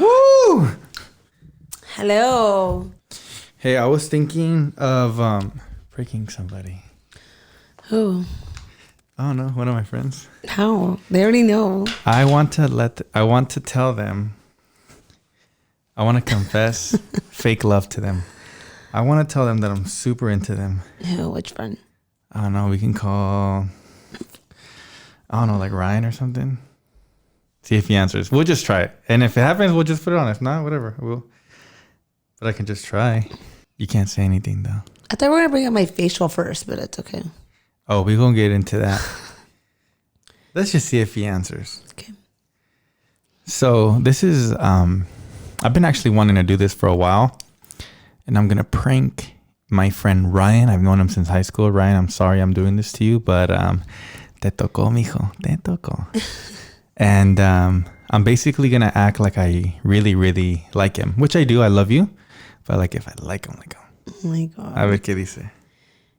Woo! Hello. Hey, I was thinking of breaking somebody. Who? I don't know, one of my friends. How? They already know. I want to tell them. I want to confess fake love to them. I want to tell them that I'm super into them. Who? Which friend? I don't know. We can call, I don't know, like Ryan or something. See if he answers. We'll just try it. And if it happens, we'll just put it on. If not, whatever. But I can just try. You can't say anything, though. I thought we were going to bring up my facial first, but it's okay. Oh, we're going to get into that. Let's just see if he answers. Okay. So this is, I've been actually wanting to do this for a while. And I'm going to prank my friend Ryan. I've known him since high school. Ryan, I'm sorry I'm doing this to you, but te tocó, mijo. Te tocó. And I'm basically going to act like I really, really like him, which I do. I love you. But like if I like him, like him. Oh my God. A ver qué dice.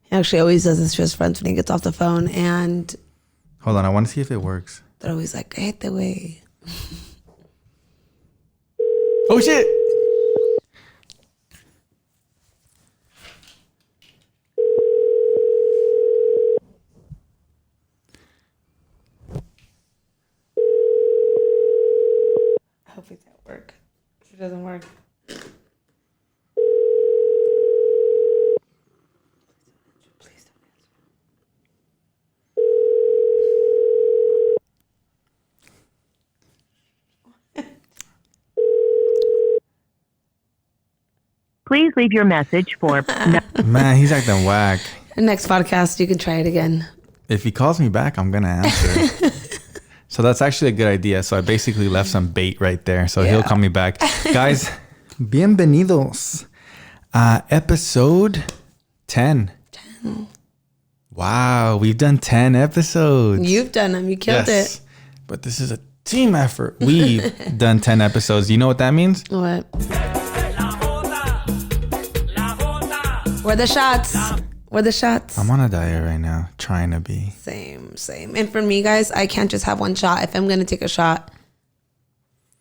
He actually always does this to his friends when he gets off the phone. And hold on. I want to see if it works. they're always like, I hate the way. Oh, shit. I hope it doesn't work. If it doesn't work. Please don't answer. Please leave your message for... Man, he's acting whack. Next podcast, you can try it again. If he calls me back, I'm going to answer. So that's actually a good idea. So I basically left some bait right there. So he'll call me back. Guys, bienvenidos. Episode 10. 10. Wow, we've done 10 episodes. You've done them. You killed it. But this is a team effort. We've done 10 episodes. You know what that means? What? Where the shots? Where the shots? I'm on a diet right now, trying to be. Same. And for me, guys, I can't just have one shot. If I'm going to take a shot,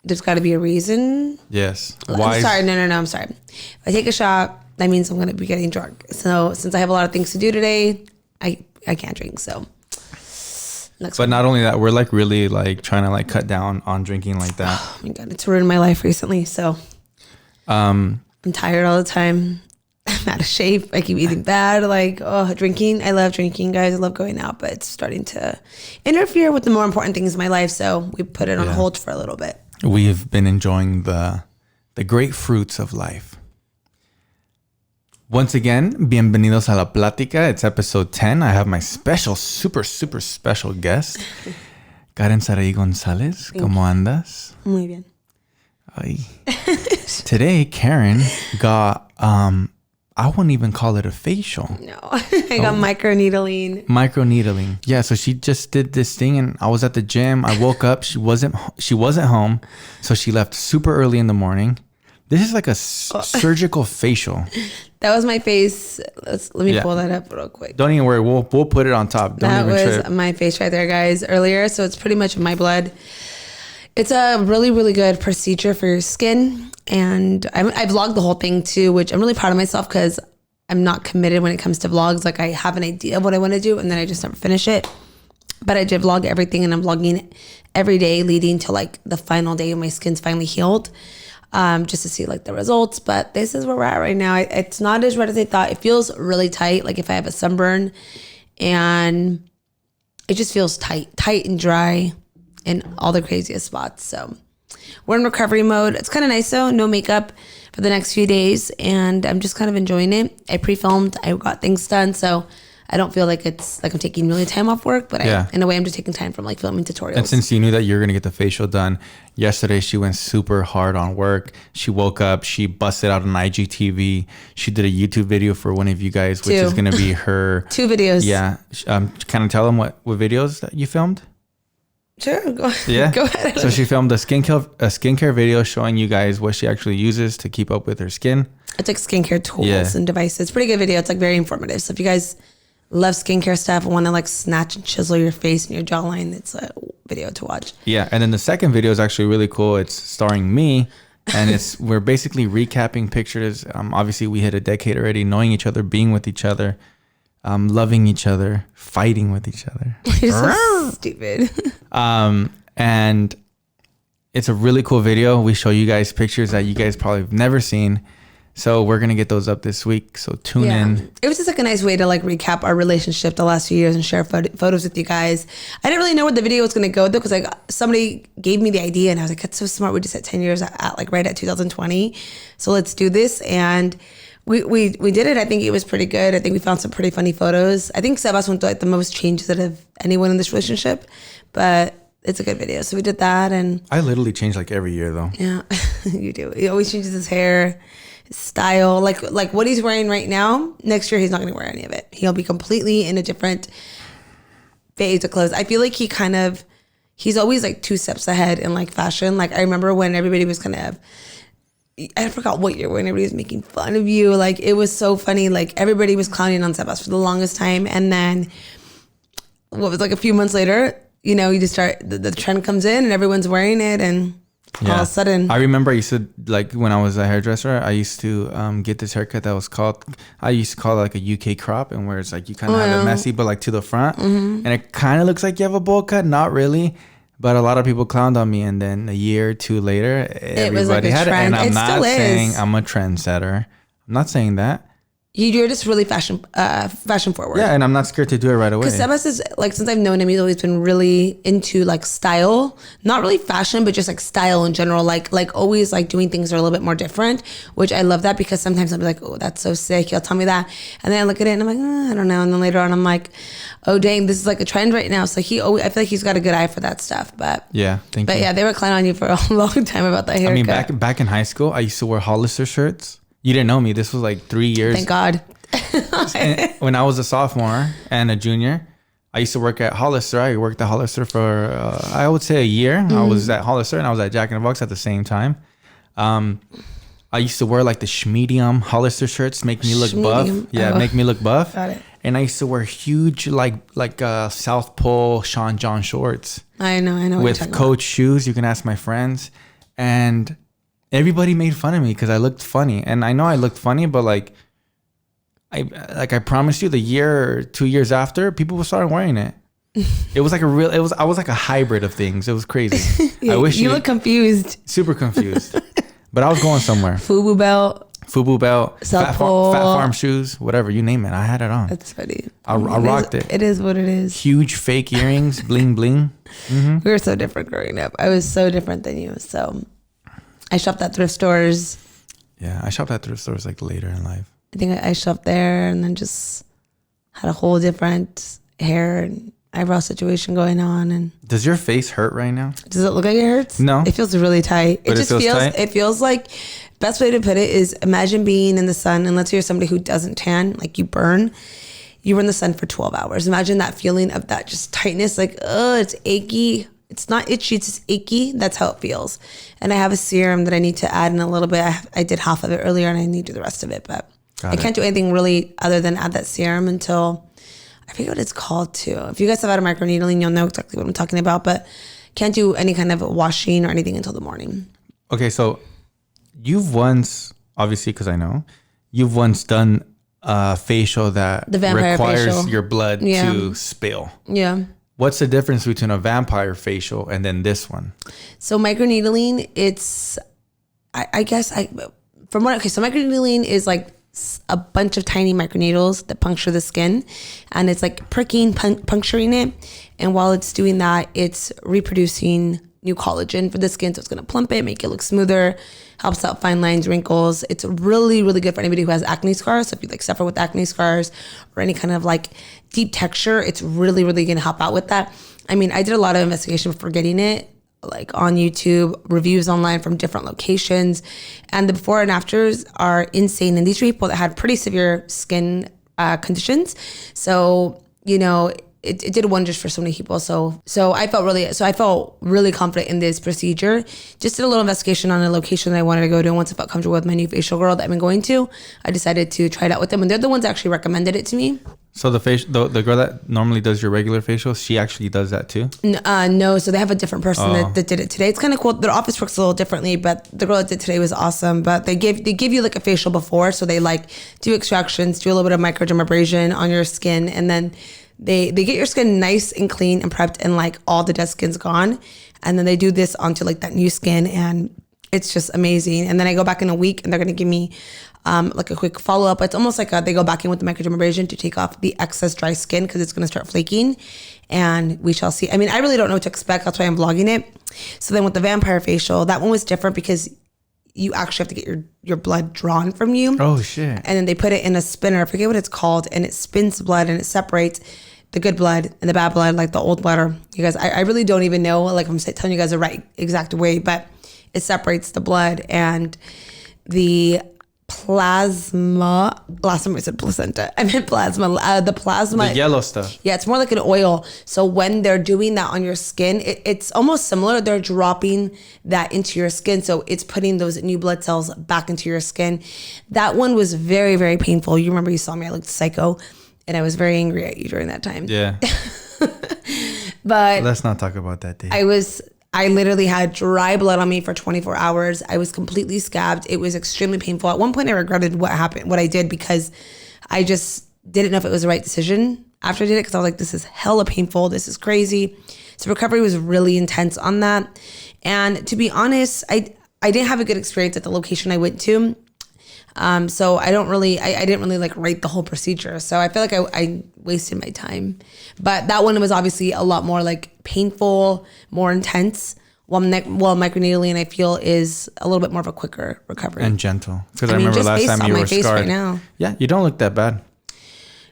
there's got to be a reason. Yes. I'm sorry. No. I'm sorry. If I take a shot, that means I'm going to be getting drunk. So since I have a lot of things to do today, I can't drink. So but not only that, we're like really like trying to like cut down on drinking like that. Oh my God, it's ruined my life recently. So I'm tired all the time. I'm out of shape. I keep eating bad. Like, drinking. I love drinking, guys. I love going out, but it's starting to interfere with the more important things in my life. So we put it on hold for a little bit. We've been enjoying the great fruits of life. Once again, bienvenidos a la plática. It's episode 10. I have my special, super, super special guest, Karen Saraí González. ¿Cómo andas? Muy bien. Ay. Today, Karen got, I wouldn't even call it a facial. No, I got microneedling. Microneedling. Yeah, so she just did this thing and I was at the gym. I woke up. She wasn't home. So she left super early in the morning. This is like a surgical facial. That was my face. Let me pull that up real quick. Don't even worry. We'll put it on top. That was my face right there, guys, earlier. So it's pretty much my blood. It's a really, really good procedure for your skin. And I vlogged the whole thing too, which I'm really proud of myself because I'm not committed when it comes to vlogs. Like I have an idea of what I want to do and then I just never finish it. But I did vlog everything and I'm vlogging every day leading to like the final day when my skin's finally healed. Just to see like the results. But this is where we're at right now. It's not as red as I thought. It feels really tight. Like if I have a sunburn and it just feels tight and dry in all the craziest spots. So we're in recovery mode. It's kind of nice though. No makeup for the next few days. And I'm just kind of enjoying it. I pre-filmed. I got things done. So I don't feel like it's like I'm taking really time off work, but in a way I'm just taking time from like filming tutorials. And since you knew that you're going to get the facial done, yesterday she went super hard on work. She woke up, she busted out an IGTV. She did a YouTube video for one of you guys, which is going to be her. 2 videos. Yeah. Can I tell them what videos that you filmed? Sure. Go ahead. So she filmed a skincare video showing you guys what she actually uses to keep up with her skin. It's like skincare tools and devices. It's a pretty good video. It's like very informative. So if you guys love skincare stuff and want to like snatch and chisel your face and your jawline, it's a video to watch. Yeah. And then the second video is actually really cool. It's starring me And we're basically recapping pictures. Obviously, we hit a decade already, knowing each other, being with each other, loving each other, fighting with each other. You're so stupid. And it's a really cool video. We show you guys pictures that you guys probably have never seen. So we're going to get those up this week. So tune in. It was just like a nice way to like recap our relationship the last few years and share photos with you guys. I didn't really know where the video was going to go though, because like somebody gave me the idea and I was like, that's so smart. We just had 10 years at like right at 2020. So let's do this. And we did it. I think it was pretty good. I think we found some pretty funny photos. I think Sebas went through like the most changes out of anyone in this relationship, but it's a good video. So we did that. And I literally change like every year though. Yeah, you do. He always changes his hair, his style, like what he's wearing right now. Next year, he's not going to wear any of it. He'll be completely in a different phase of clothes. I feel like he's always like 2 steps ahead in like fashion. Like I remember when everybody was kind of, I forgot what year, when everybody was making fun of you. Like it was so funny. Like everybody was clowning on Sebas for the longest time. And then what was like a few months later, you know, you just start, the trend comes in and everyone's wearing it, and all of a sudden. I remember I used to, like when I was a hairdresser, I used to get this haircut that was called, I used to call it like a UK crop, and where it's like you kind of have it messy, but like to the front. And it kind of looks like you have a bowl cut, not really. But a lot of people clowned on me, and then a year or two later, everybody had it. And I'm not saying I'm a trendsetter. I'm not saying that. You're just really fashion forward. Yeah, and I'm not scared to do it right away. Because Sebas is like, since I've known him, he's always been really into like style, not really fashion, but just like style in general. Like always like doing things that are a little bit more different, which I love that, because sometimes I'll be like, oh, that's so sick. He'll tell me that, and then I look at it and I'm like, I don't know. And then later on, I'm like, oh dang, this is like a trend right now. So I feel like he's got a good eye for that stuff. But yeah, thank you. But yeah, they were clowning on you for a long time about that haircut. I mean, back in high school, I used to wear Hollister shirts. You didn't know me. This was like 3 years. Thank God. And when I was a sophomore and a junior, I used to work at Hollister. I worked at Hollister for, I would say, a year. I was at Hollister and I was at Jack in the Box at the same time. I used to wear like the medium Hollister shirts, make me look buff. Yeah, make me look buff. Got it. And I used to wear huge like South Pole Sean John shorts. I know. With Coach shoes. You can ask my friends. And everybody made fun of me because I looked funny. And I know I looked funny, but I promise you, the year or 2 years after, people started wearing it. It was like I was like a hybrid of things. It was crazy. Yeah, I wish you look confused. Super confused. But I was going somewhere. FUBU belt, Fat Farm shoes, whatever, you name it. I had it on. That's funny. I rocked it. It is what it is. Huge fake earrings, bling bling. Mm-hmm. We were so different growing up. I was so different than you. So I shopped at thrift stores. Yeah, I shopped at thrift stores like later in life. I think I shopped there and then just had a whole different hair and eyebrow situation going on. And does your face hurt right now? Does it look like it hurts? No. It feels really tight. But It feels like, best way to put it is, imagine being in the sun, and let's say you're somebody who doesn't tan, like you burn in the sun for 12 hours. Imagine that feeling of that just tightness, like, oh, it's achy. It's not itchy, it's just achy. That's how it feels. And I have a serum that I need to add in a little bit. I did half of it earlier and I need to do the rest of it, but I can't do anything really other than add that serum until, I forget what it's called too. If you guys have had a microneedling, you'll know exactly what I'm talking about, but can't do any kind of washing or anything until the morning. Okay, so you've once, obviously because I know, you've once done a facial that requires facial. Your blood to spill. Yeah. What's the difference between a vampire facial and then this one? So microneedling, it's, I guess, so microneedling is like a bunch of tiny microneedles that puncture the skin, and it's like pricking, puncturing it. And while it's doing that, it's reproducing new collagen for the skin. So it's going to plump it, make it look smoother, helps out fine lines, wrinkles. It's really, really good for anybody who has acne scars. So if you like suffer with acne scars or any kind of like deep texture, it's really, really going to help out with that. I mean, I did a lot of investigation before getting it, like on YouTube, reviews online from different locations, and the before and afters are insane. And these are people that had pretty severe skin conditions. So, you know, it did wonders for so many people. So I felt really confident in this procedure. Just did a little investigation on a location that I wanted to go to. And once I felt comfortable with my new facial girl that I've been going to, I decided to try it out with them. And they're the ones that actually recommended it to me. So the girl that normally does your regular facial, she actually does that too? No, so they have a different person that did it today. It's kind of cool. Their office works a little differently, but the girl that did today was awesome. But they give you like a facial before, so they like do extractions, do a little bit of microdermabrasion on your skin, and then they get your skin nice and clean and prepped, and like all the dead skin's gone, and then they do this onto like that new skin, and it's just amazing. And then I go back in a week, and they're gonna give me like a quick follow-up. It's almost like they go back in with the microdermabrasion to take off the excess dry skin because it's going to start flaking, and we shall see. I mean, I really don't know what to expect. That's why I'm vlogging it. So then with the vampire facial, that one was different because you actually have to get your blood drawn from you. Oh, shit. And then they put it in a spinner. I forget what it's called. And it spins blood, and it separates the good blood and the bad blood, like the old blood. Or you guys, I really don't even know, like I'm telling you guys the right exact way, but it separates the blood and the plasma. Last time I said placenta, I meant plasma. The plasma, the yellow stuff. Yeah, it's more like an oil. So when they're doing that on your skin, it's almost similar. They're dropping that into your skin, so it's putting those new blood cells back into your skin. That one was very, very painful. You remember you saw me, I looked psycho, and I was very angry at you during that time. Yeah. But let's not talk about that day. I literally had dry blood on me for 24 hours. I was completely scabbed. It was extremely painful. At one point, I regretted what I did, because I just didn't know if it was the right decision after I did it, because I was like, this is hella painful. This is crazy. So recovery was really intense on that. And to be honest, I didn't have a good experience at the location I went to. So I didn't really like rate the whole procedure. So I feel like I wasted my time. But that one was obviously a lot more like painful, more intense. While microneedling, I feel, is a little bit more of a quicker recovery. And gentle. Because I remember last time you were scarred. Right now. Yeah, you don't look that bad.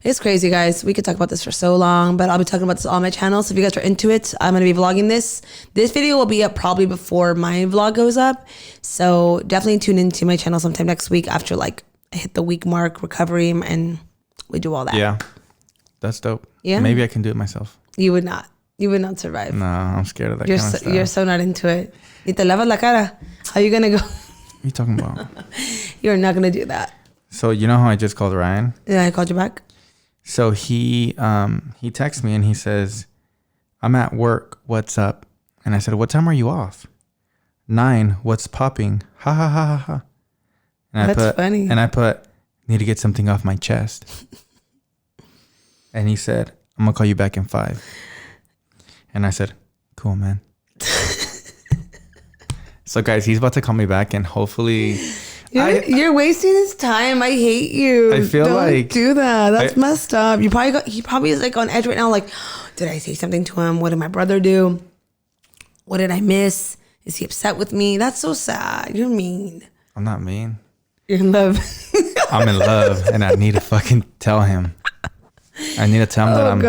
It's crazy, guys. We could talk about this for so long, but I'll be talking about this on my channel. So if you guys are into it, I'm going to be vlogging this. This video will be up probably before my vlog goes up. So definitely tune into my channel sometime next week after like I hit the week mark recovery and we do all that. Yeah. That's dope. Yeah. Maybe I can do it myself. You would not. You would not survive. No, I'm scared of that kind of stuff. You're so not into it. Y te lavas la cara. How are you going to go? What are you talking about? You're not going to do that. So you know how I just called Ryan? Yeah, I called you back. So he texts me and he says, I'm at work. What's up? And I said, what time are you off? 9. What's popping? Ha ha ha ha ha. And That's funny. And I put, need to get something off my chest. And he said, I'm going to call you back in 5. And I said, cool, man. So guys, he's about to call me back and hopefully... You're wasting his time. I hate you. I feel Don't do that. That's messed up. He probably is like on edge right now. Like, did I say something to him? What did my brother do? What did I miss? Is he upset with me? That's so sad. You're mean. I'm not mean. You're in love. I'm in love and I need to fucking tell him. I need to tell him that I'm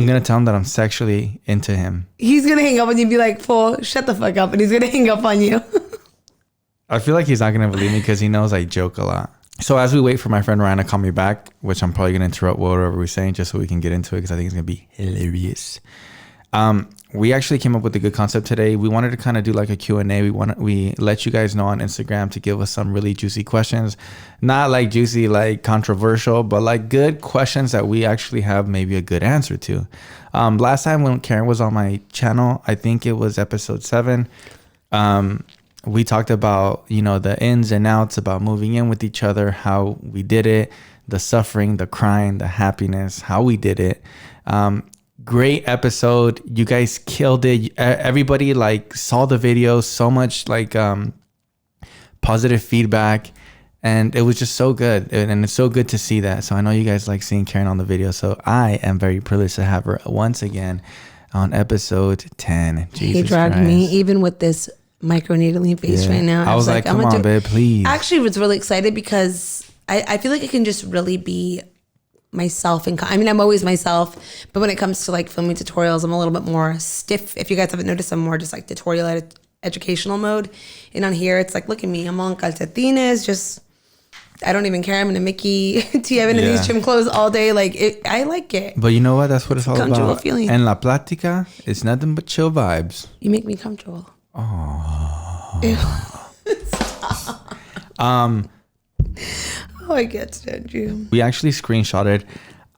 going to tell him that I'm sexually into him. He's going to hang up on you and be like, fool, shut the fuck up. And he's going to hang up on you. I feel like he's not going to believe me because he knows I joke a lot. So as we wait for my friend Ryan to call me back, which I'm probably going to interrupt whatever we're saying just so we can get into it because I think it's going to be hilarious. We actually came up with a good concept today. We wanted to kind of do like a Q&A. We let you guys know on Instagram to give us some really juicy questions. Not like juicy, like controversial, but like good questions that we actually have maybe a good answer to. Last time when Karen was on my channel, I think it was episode 7. We talked about, the ins and outs about moving in with each other, how we did it, the suffering, the crying, the happiness, how we did it. Great episode. You guys killed it. Everybody saw the video, so much positive feedback, and it was just so good. And it's so good to see that. So I know you guys like seeing Karen on the video. So I am very privileged to have her once again on episode 10. Jesus he dragged Christ. me even with this microneedling face right now. I was like, come on, babe, please. Actually, I was really excited because I feel like I can just really be myself. I'm always myself, but when it comes to filming tutorials, I'm a little bit more stiff. If you guys haven't noticed, I'm more just tutorial educational mode. And on here, it's look at me. I'm on calcetines, just, I don't even care. I'm in a Mickey T7 in these gym clothes all day. I like it. But you know what? That's what it's all about. Feeling. And La Platica, it's nothing but chill vibes. You make me comfortable. Oh. Oh, I can't stand you. We actually screenshotted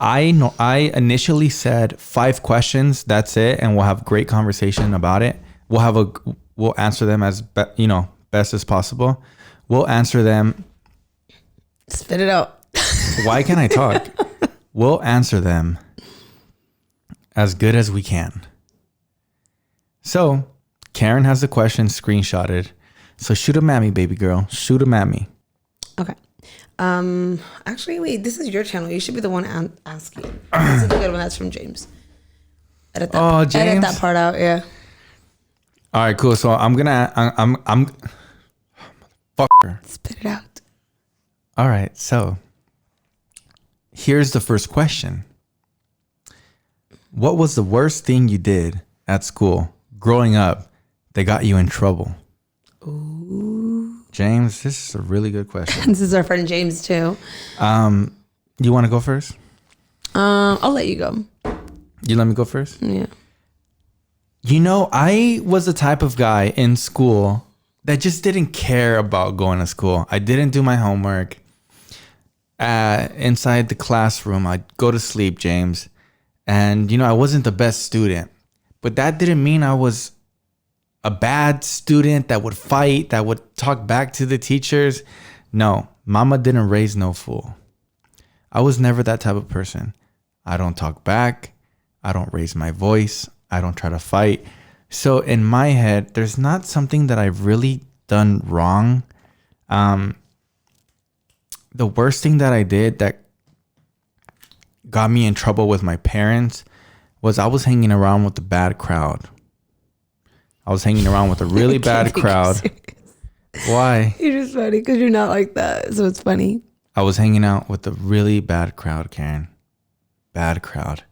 I know I initially said 5 questions. That's it, and we'll have great conversation about it. We'll answer them as best as possible. We'll answer them. Spit it out. Why can't I talk? We'll answer them as good as we can. So Karen has the question screenshotted. So shoot them at me, baby girl. Shoot them at me. Okay. Actually, wait. This is your channel. You should be the one asking. This is a good one. That's from James. Edit that. James. Edit that part out. Yeah. All right, cool. So I'm fucker. Spit it out. All right. So here's the first question. What was the worst thing you did at school growing up that got you in trouble? Ooh. James, this is a really good question. This is our friend James too. You want to go first? I'll let you go. You let me go first? Yeah. I was the type of guy in school that just didn't care about going to school. I didn't do my homework. Inside the classroom, I'd go to sleep, James. And, I wasn't the best student. But that didn't mean I was a bad student that would fight, that would talk back to the teachers. No, mama didn't raise no fool. I was never that type of person. I don't talk back. I don't raise my voice. I don't try to fight. So in my head, there's not something that I've really done wrong. The worst thing that I did that got me in trouble with my parents was I was hanging around with the bad crowd. I was hanging around with a really bad crowd. Why? You're just funny because you're not like that. So it's funny. I was hanging out with a really bad crowd, Karen. Bad crowd.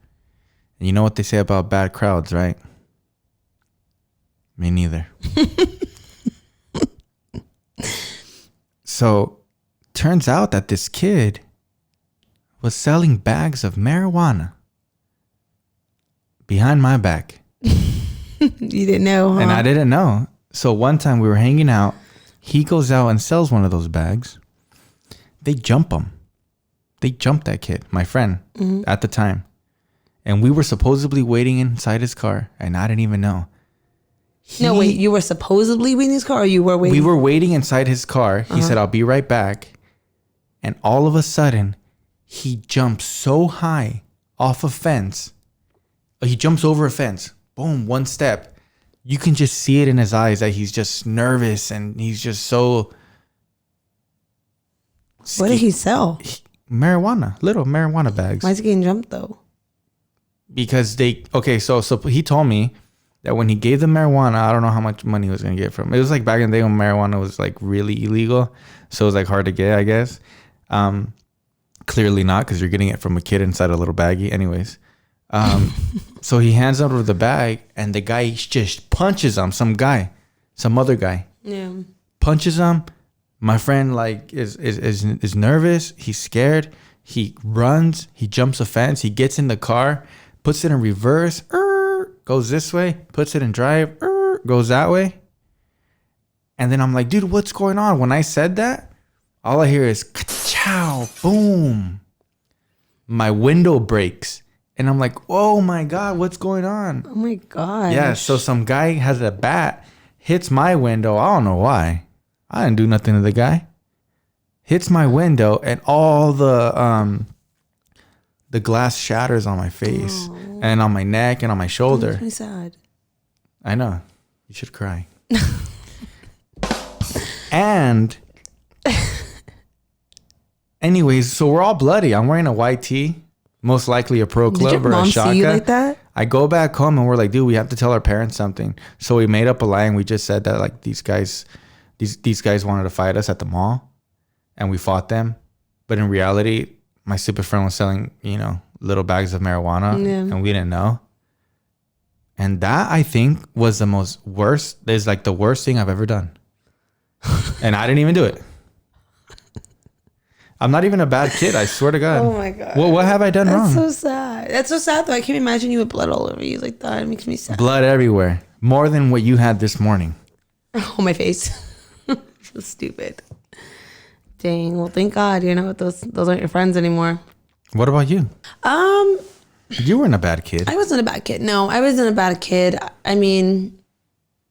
And you know what they say about bad crowds, right? Me neither. So, turns out that this kid was selling bags of marijuana behind my back. You didn't know, huh? And I didn't know. So one time we were hanging out. He goes out and sells one of those bags. They jump him. They jumped that kid, my friend, at the time. And we were supposedly waiting inside his car. And I didn't even know. No, wait. You were supposedly waiting in his car or you were waiting? We were waiting inside his car. He said, I'll be right back. And all of a sudden, he jumps so high off a fence. He jumps over a fence. Boom, one step. You can just see it in his eyes that he's just nervous and he's just so... What did he sell? Marijuana. Little marijuana bags. Why is he getting jumped though? Because so he told me that when he gave the marijuana, I don't know how much money he was going to get from it. It was like back in the day when marijuana was like really illegal. So it was like hard to get, I guess. Clearly not, because you're getting it from a kid inside a little baggie. Anyways. So he hands over the bag and the guy just punches him. Some other guy. Yeah. Punches him. My friend is nervous. He's scared. He runs. He jumps a fence. He gets in the car, puts it in reverse, goes this way, puts it in drive, goes that way. And then I'm like, dude, what's going on? When I said that, all I hear is ka-chow, boom. My window breaks. And I'm like, oh my God, what's going on? Oh my God. Yeah, so some guy has a bat, hits my window. I don't know why. I didn't do nothing to the guy. Hits my window and all the glass shatters on my face and on my neck and on my shoulder. That's really sad. I know. You should cry. And anyways, so we're all bloody. I'm wearing a white tee. Most likely a pro club or a shaka. See you like that? I go back home and we're like, dude, we have to tell our parents something. So we made up a lie and we just said that like these guys wanted to fight us at the mall and we fought them. But in reality, my stupid friend was selling, little bags of marijuana and we didn't know. And that I think was the worst thing I've ever done. And I didn't even do it. I'm not even a bad kid. I swear to God. Oh my God. What have I done wrong? That's so sad. That's so sad though. I can't imagine you with blood all over you like that. It makes me sad. Blood everywhere. More than what you had this morning. Oh, my face. So stupid. Dang. Well, thank God. Those aren't your friends anymore. What about you? Um, You weren't a bad kid. I wasn't a bad kid. No, I wasn't a bad kid. I mean,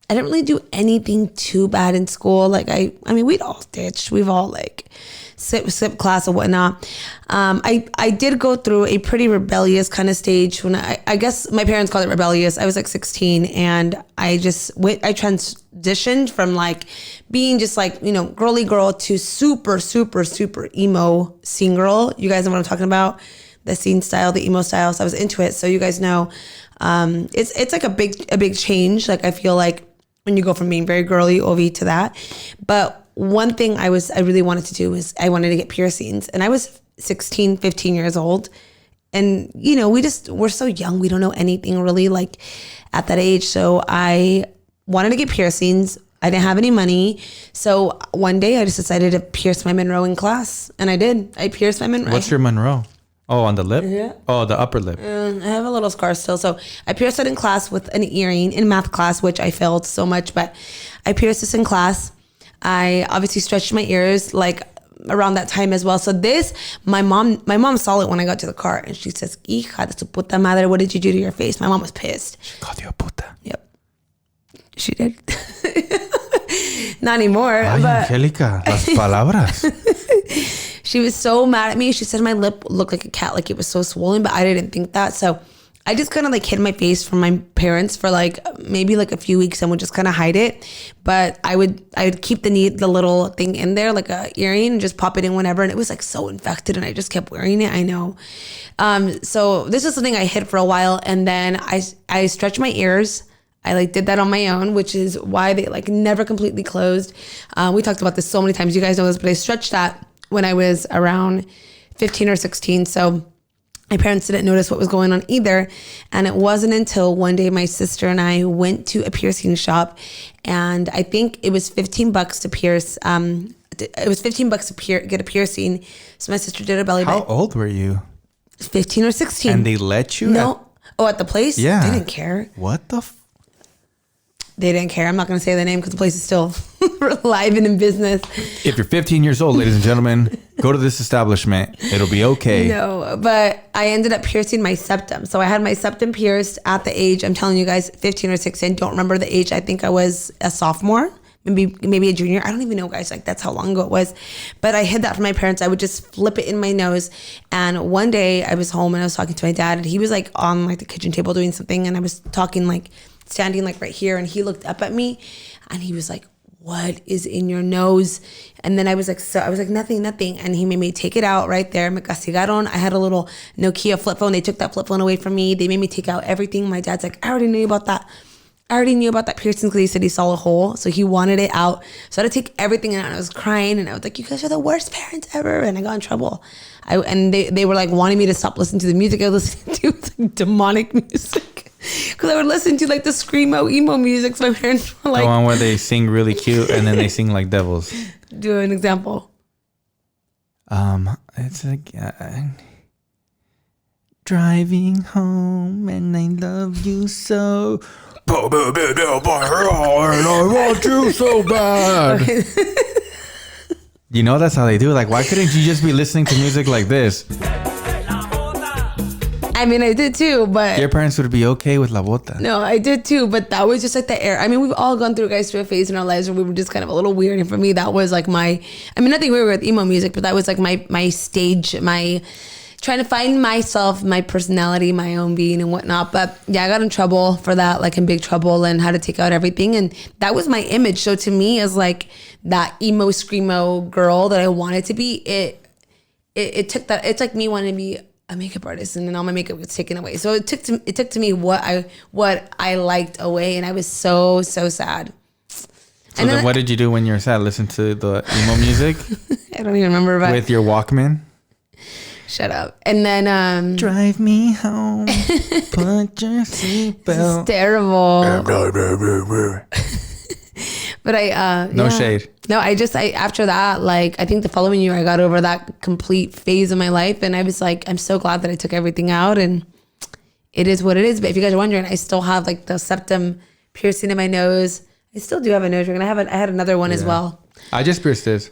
I didn't really do anything too bad in school. Like I mean, we'd all ditched. We've all like skip class or whatnot. I did go through a pretty rebellious kind of stage when I guess my parents called it rebellious. I was like 16 and I transitioned from like being just like, you know, girly girl to super, super, super emo scene girl. You guys know what I'm talking about? The scene style, the emo style. So I was into it. So you guys know, it's like a big change. Like I feel like when you go from being very girly, Ovi, to that. But one thing I really wanted to do was I wanted to get piercings. And I was 16, 15 years old. And, you know, we're so young. We don't know anything really like at that age. So I wanted to get piercings. I didn't have any money. So one day I just decided to pierce my Monroe in class. And I did. I pierced my Monroe. What's your Monroe? Oh, on the lip? Yeah. Oh, the upper lip. I have a little scar still. So I pierced it in class with an earring in math class, which I failed so much, but I pierced this in class. I obviously stretched my ears like around that time as well. So my mom saw it when I got to the car and she says, "Hija de tu puta madre, what did you do to your face?" My mom was pissed. She called you a puta. Yep. She did. Not anymore. Ay, but Angelica, las palabras. she was so mad at me. She said my lip looked like a cat, like it was so swollen, but I didn't think that. So I just kind of like hid my face from my parents for like maybe like a few weeks and would just kind of hide it. But I would keep the little thing in there, like a earring, and just pop it in whenever. And it was like so infected and I just kept wearing it. I know. So this is something I hid for a while. And then I stretched my ears. I like did that on my own, which is why they like never completely closed. We talked about this so many times. You guys know this, but I stretched that when I was around 15 or 16. So my parents didn't notice what was going on either. And it wasn't until one day my sister and I went to a piercing shop and I think it was $15 to pierce. It was $15 to get a piercing. So my sister did a belly button. How old were you? 15 or 16. And they let you? No. Oh, at the place? Yeah. They didn't care. What the They didn't care. I'm not going to say the name because the place is still alive and in business. If you're 15 years old, ladies and gentlemen, go to this establishment. It'll be okay. No, but I ended up piercing my septum. So I had my septum pierced at the age, I'm telling you guys, 15 or 16. Don't remember the age. I think I was a sophomore, maybe a junior. I don't even know, guys. Like that's how long ago it was. But I hid that from my parents. I would just flip it in my nose. And one day I was home and I was talking to my dad and he was like on like the kitchen table doing something. And I was talking like standing like right here and he looked up at me and he was like, "What is in your nose?" And then I was like, nothing. And he made me take it out right there. Me castigaron. I had a little Nokia flip phone. They took that flip phone away from me. They made me take out everything. My dad's like, I already knew about that piercing because he said he saw a hole. So he wanted it out. So I had to take everything out and I was crying and I was like, "You guys are the worst parents ever." And I got in trouble. And they were like wanting me to stop listening to the music I was listening to. It was like demonic music. Because I would listen to like the screamo emo music. So my parents were like, the one where they sing really cute and then they sing like devils. Do an example. It's like driving home and I love you so. And I want you so bad. Okay. You know that's how they do it. Like, why couldn't you just be listening to music like this? I mean, I did too, but Your parents would be okay with La Bota. no, I did too, but that was just like the air. I mean, we've all gone through a phase in our lives where we were just kind of a little weird. And for me, that was like nothing weird with emo music, but that was like my stage, my trying to find myself, my personality, my own being and whatnot. But yeah, I got in trouble for that, like in big trouble and had to take out everything. And that was my image. So to me, as like that emo, screamo girl that I wanted to be, it took that. It's like me wanting to be a makeup artist and then all my makeup was taken away. So it took to me what I liked away, and I was so sad. So then what did you do when you were sad? Listen to the emo music? I don't even remember. But with your Walkman? Shut up. And then drive me home. Put your seatbelt. It's terrible. But no shade. No, I after that, like I think the following year I got over that complete phase of my life, and I was like, I'm so glad that I took everything out, and it is what it is. But if you guys are wondering, I still have like the septum piercing in my nose. I still do have a nose ring, and I had another one as well. I just pierced this.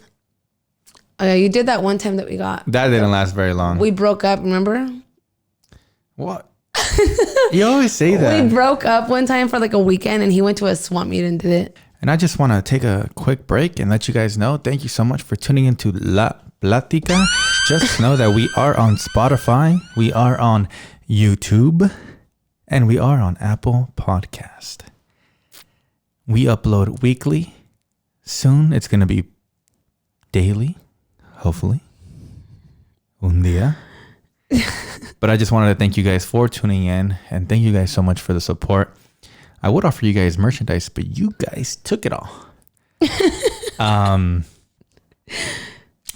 Oh, yeah, you did that one time that we got. That didn't last very long. We broke up, remember? What? You always say that. We broke up one time for like a weekend and he went to a swamp meet and did it. And I just want to take a quick break and let you guys know, thank you so much for tuning into La Platica. Just know that we are on Spotify, we are on YouTube, and we are on Apple Podcast. We upload weekly. Soon it's going to be daily, hopefully. Un día. But I just wanted to thank you guys for tuning in and thank you guys so much for the support. I would offer you guys merchandise, but you guys took it all.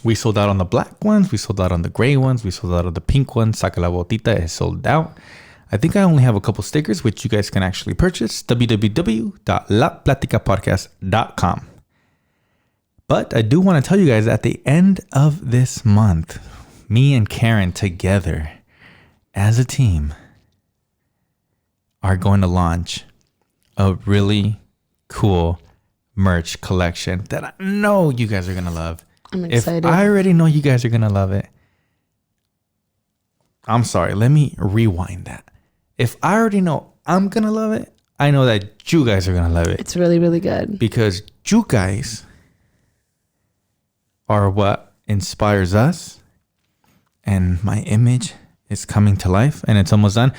We sold out on the black ones. We sold out on the gray ones. We sold out on the pink ones. Saca la botita is sold out. I think I only have a couple stickers, which you guys can actually purchase. www.laplaticapodcast.com. But I do want to tell you guys at the end of this month, me and Karen together as a team are going to launch a really cool merch collection that I know you guys are going to love. I'm excited. If I already know you guys are going to love it, I'm sorry. Let me rewind that. If I already know I'm going to love it, I know that you guys are going to love it. It's really, really good. Because you guys are what inspires us. And my image is coming to life and it's almost done.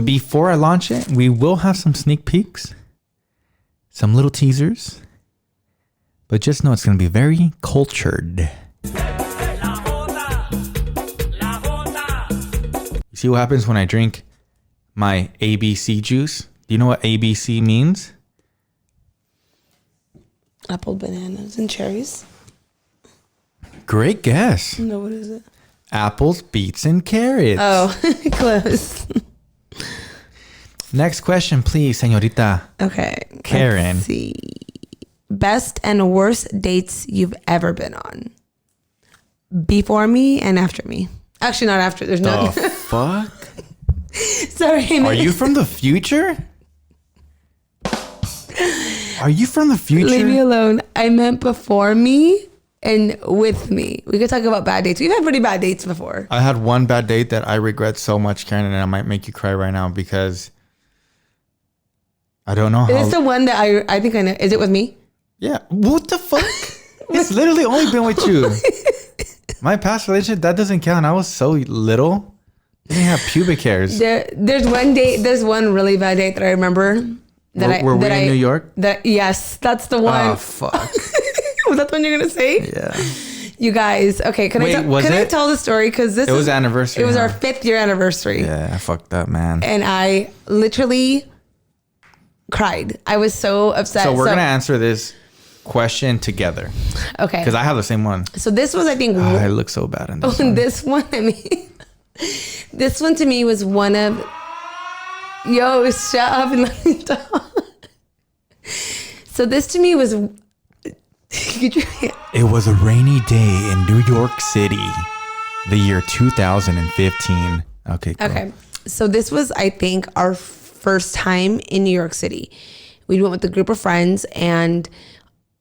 Before I launch it, we will have some sneak peeks, some little teasers, but just know it's going to be very cultured. You see what happens when I drink my ABC juice? Do you know what ABC means? Apple, bananas, and cherries. Great guess. No, what is it? Apples, beets, and carrots. Oh, close. Next question, please, señorita. Okay. Karen. Let's see. Best and worst dates you've ever been on. Before me and after me. Actually, not after. There's no. The fuck? Sorry. Are you from the future? Are you from the future? Leave me alone. I meant before me and with me. We could talk about bad dates. We've had pretty bad dates before. I had one bad date that I regret so much, Karen, and I might make you cry right now because I don't know how. Is this the one that I think I know? Is it with me? Yeah. What the fuck? It's literally only been with you. My past relationship, that doesn't count. I was so little. I didn't have pubic hairs. There's one date. There's one really bad date that I remember. Were we in New York? Yes, that's the one. Oh, fuck. Was that the one you're going to say? Yeah. You guys, okay. Can I tell the story? Because it was anniversary. It was our 5th year anniversary. Yeah, I fucked up, man. And I literally cried. I was so upset. So we're going to answer this question together. Okay. Because I have the same one. So this was, I think. I look so bad in this one. This one, I mean. This one to me was one of. Yo, shut up and let me talk. So this to me was. It was a rainy day in New York City, the year 2015. Okay, cool. Okay. So this was, I think, our first time in New York City. We went with a group of friends and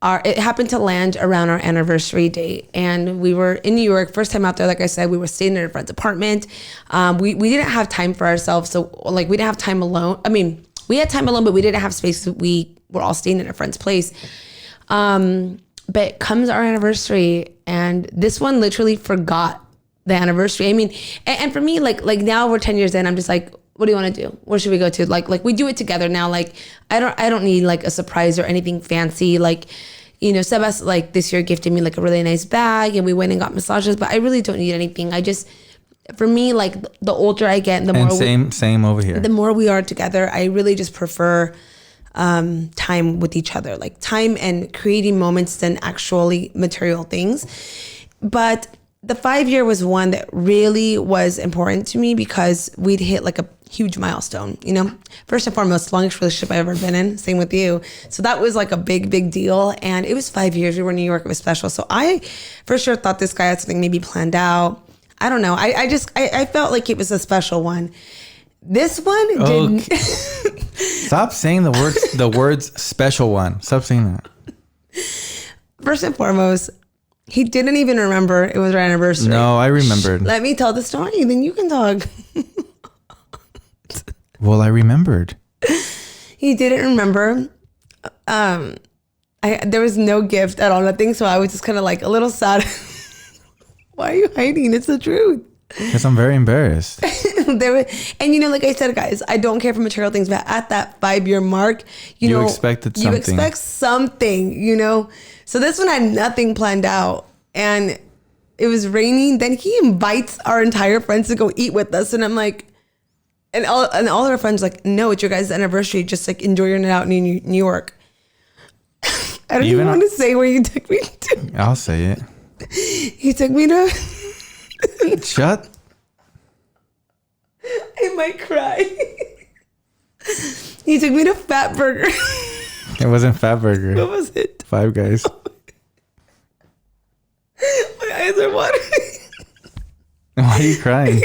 it happened to land around our anniversary date. And we were in New York, first time out there. Like I said, we were staying in a friend's apartment. We didn't have time for ourselves. So like we didn't have time alone. I mean, we had time alone, but we didn't have space. We were all staying in a friend's place. But comes our anniversary and this one literally forgot the anniversary. I mean, and for me, like now we're 10 years in, I'm just like, what do you want to do? Where should we go to? Like we do it together now. Like I don't need like a surprise or anything fancy. Like, you know, Sebas like this year gifted me like a really nice bag and we went and got massages, but I really don't need anything. I just, for me, like the older I get, the more same over here. The more we are together, I really just prefer time with each other, like time and creating moments than actually material things. But the 5-year was one that really was important to me because we'd hit like a huge milestone, you know, first and foremost, longest relationship I've ever been in. Same with you. So that was like a big deal. And it was 5 years. We were in New York. It was special. So I for sure thought this guy had something maybe planned out. I don't know. I felt like it was a special one. This one didn't. Stop saying the words special one. Stop saying that. First and foremost, He didn't even remember it was our anniversary. No, I remembered. Let me tell the story, then you can talk. Well, I remembered. He didn't remember. There was no gift at all, nothing. So I was just kind of like a little sad. Why are you hiding? It's the truth. Because I'm very embarrassed. And like I said, guys, I don't care for material things, but at that 5-year mark, you expected something. You expect something, So this one had nothing planned out, and it was raining. Then he invites our entire friends to go eat with us, and I'm like, and all of our friends like, no, it's your guys' anniversary. Just like enjoy your night out in New York. I don't even want to say where you took me to. I'll say it. He took me to. Shut. I might cry. He took me to Fat Burger. It wasn't Fat Burger. What was it? Five Guys. My eyes are watering. Why are you crying?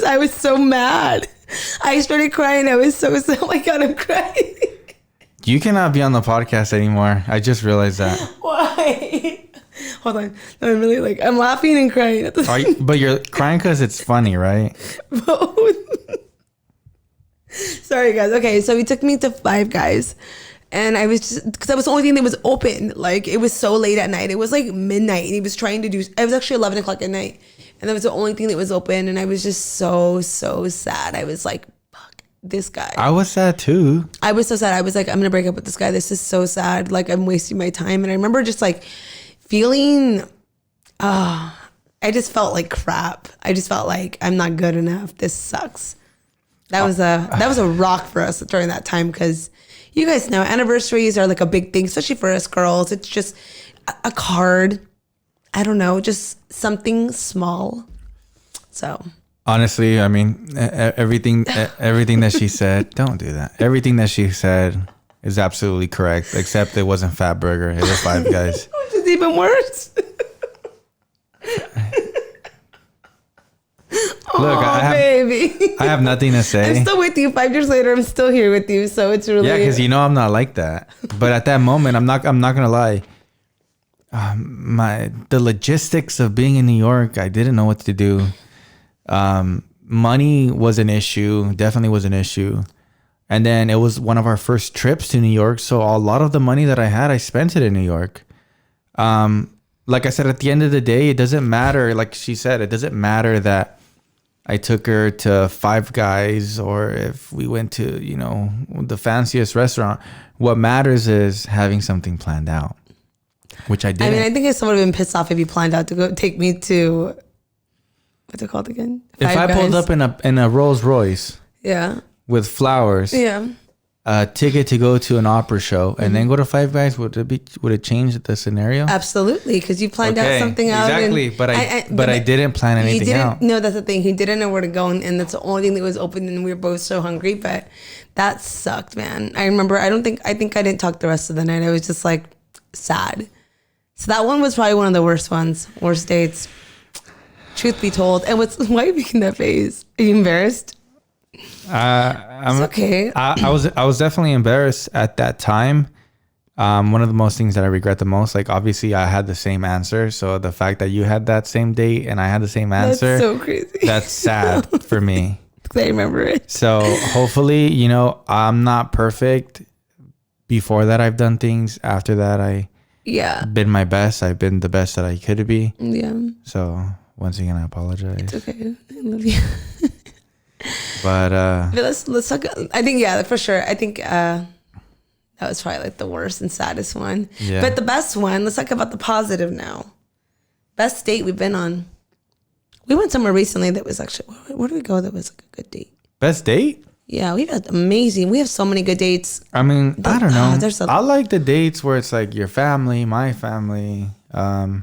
I was so mad. I started crying. I was so sad. Oh my God, I'm crying. You cannot be on the podcast anymore. I just realized that. Why? Hold on. I'm really I'm laughing and crying at the same time. But you're crying because it's funny, right? Both. Sorry, guys. Okay, so he took me to Five Guys. And I was just, because that was the only thing that was open. Like, it was so late at night. It was like midnight. And he was trying to it was actually 11 o'clock at night. And that was the only thing that was open. And I was just so sad. I was like, fuck, this guy. I was sad too. I was so sad. I was like, I'm going to break up with this guy. This is so sad. Like, I'm wasting my time. And I remember just like feeling, I just felt like crap. I just felt like I'm not good enough. This sucks. That was a rock for us during that time, because you guys know anniversaries are like a big thing, especially for us girls. It's just a card. I don't know, just something small. So honestly, I mean, everything that she said, don't do that. Everything that she said is absolutely correct, except it wasn't Fat Burger. It was Five Guys. Which is even worse. Look, baby. I have nothing to say. I'm still with you. 5 years later, I'm still here with you. So it's really, because I'm not like that. But at that moment, I'm not gonna lie. The logistics of being in New York, I didn't know what to do. Money was an issue, definitely was an issue. And then it was one of our first trips to New York, so a lot of the money that I had, I spent it in New York. Like I said, at the end of the day, it doesn't matter. Like she said, it doesn't matter that I took her to Five Guys or if we went to, the fanciest restaurant. What matters is having something planned out, which I didn't. I mean, I think someone would have been pissed off if you planned out to go take me to, what's it called again? If I pulled up in a Rolls Royce, yeah, with flowers, yeah, a ticket to go to an opera show, and then go to Five Guys, would it change the scenario? Absolutely, because you planned out something out. Exactly, but I didn't plan anything out. No, that's the thing. He didn't know where to go, and that's the only thing that was open, and we were both so hungry. But that sucked, man. I remember. I think I didn't talk the rest of the night. I was just like sad. So that one was probably one of the worst ones, worst dates. Truth be told, and why are you making that face? Are you embarrassed? It's okay. I was definitely embarrassed at that time. One of the most things that I regret the most, like obviously I had the same answer. So the fact that you had that same date and I had the same answer, that's so crazy. That's sad for me. I remember it. So hopefully, I'm not perfect. Before that, I've done things. After that, been my best. I've been the best that I could be. Yeah. So once again, I apologize. It's okay. I love you. But let's talk. I think for sure. I think that was probably like the worst and saddest one. Yeah. But the best one. Let's talk about the positive now. Best date we've been on. We went somewhere recently that was actually. Where did we go? That was like a good date. Best date? Yeah, we've had amazing. We have so many good dates. I mean, I don't know. I like the dates where it's like your family, my family. I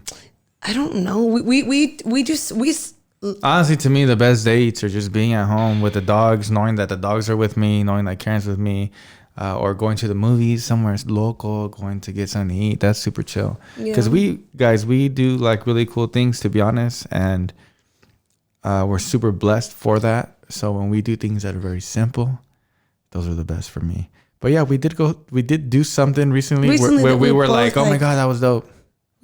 don't know. We honestly, to me, the best dates are just being at home with the dogs, knowing that the dogs are with me, knowing that Karen's with me, or going to the movies somewhere local, going to get something to eat. That's super chill. Because we do like really cool things, to be honest, and we're super blessed for that. So when we do things that are very simple, those are the best for me. But yeah, we did do something recently where we were like, oh my God, that was dope.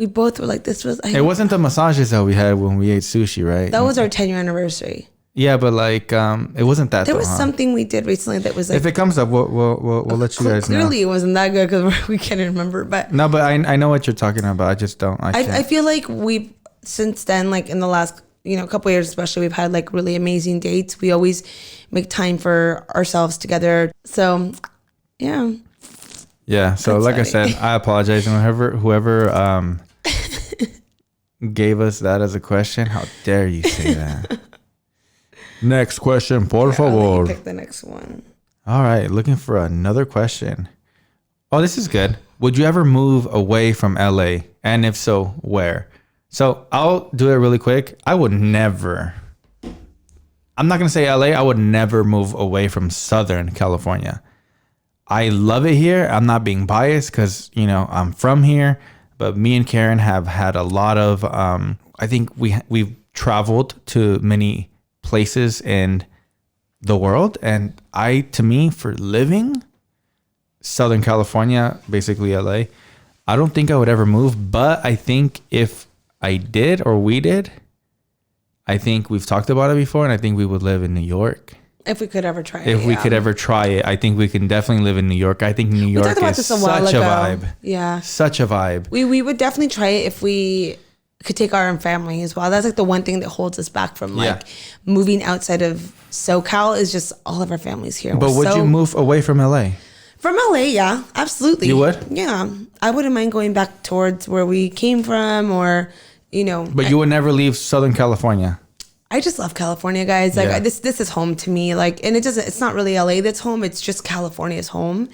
We both were like, this was... It wasn't the massages that we had when we ate sushi, right? That was our 10-year anniversary. Yeah, but like, it wasn't that. There was something we did recently that was like... If it comes up, we'll let you guys know. Clearly, it wasn't that good because we can't remember. But no, but I know what you're talking about. I just don't. I feel like we've since then, like in the last couple of years, especially, we've had like really amazing dates. We always make time for ourselves together. So, yeah. Yeah. So, like I said, I apologize, and whoever gave us that as a question, how dare you say that? Next question, por favor. Pick the next one. All right, looking for another question. Oh, this is good. Would you ever move away from LA? And if so, where? So I'll do it really quick. I would never. I'm not going to say LA. I would never move away from Southern California. I love it here. I'm not being biased because, I'm from here. But me and Karen have had a lot of, I think we've traveled to many places in the world, and to me, for living, Southern California, basically LA, I don't think I would ever move. But I think if I did, or we did, I think we've talked about it before, and I think we would live in New York. If we could ever try it. If we could ever try it, I think we can definitely live in New York. I think New York is such a vibe. Yeah. Such a vibe. We would definitely try it if we could take our own family as well. That's like the one thing that holds us back from moving outside of SoCal is just all of our families here. But would you move away from LA? From LA, yeah, absolutely. You would? Yeah. I wouldn't mind going back towards where we came from or, But you would never leave Southern California? I just love California, guys. Like this is home to me. Like, and it's not really LA that's home. It's just California's home.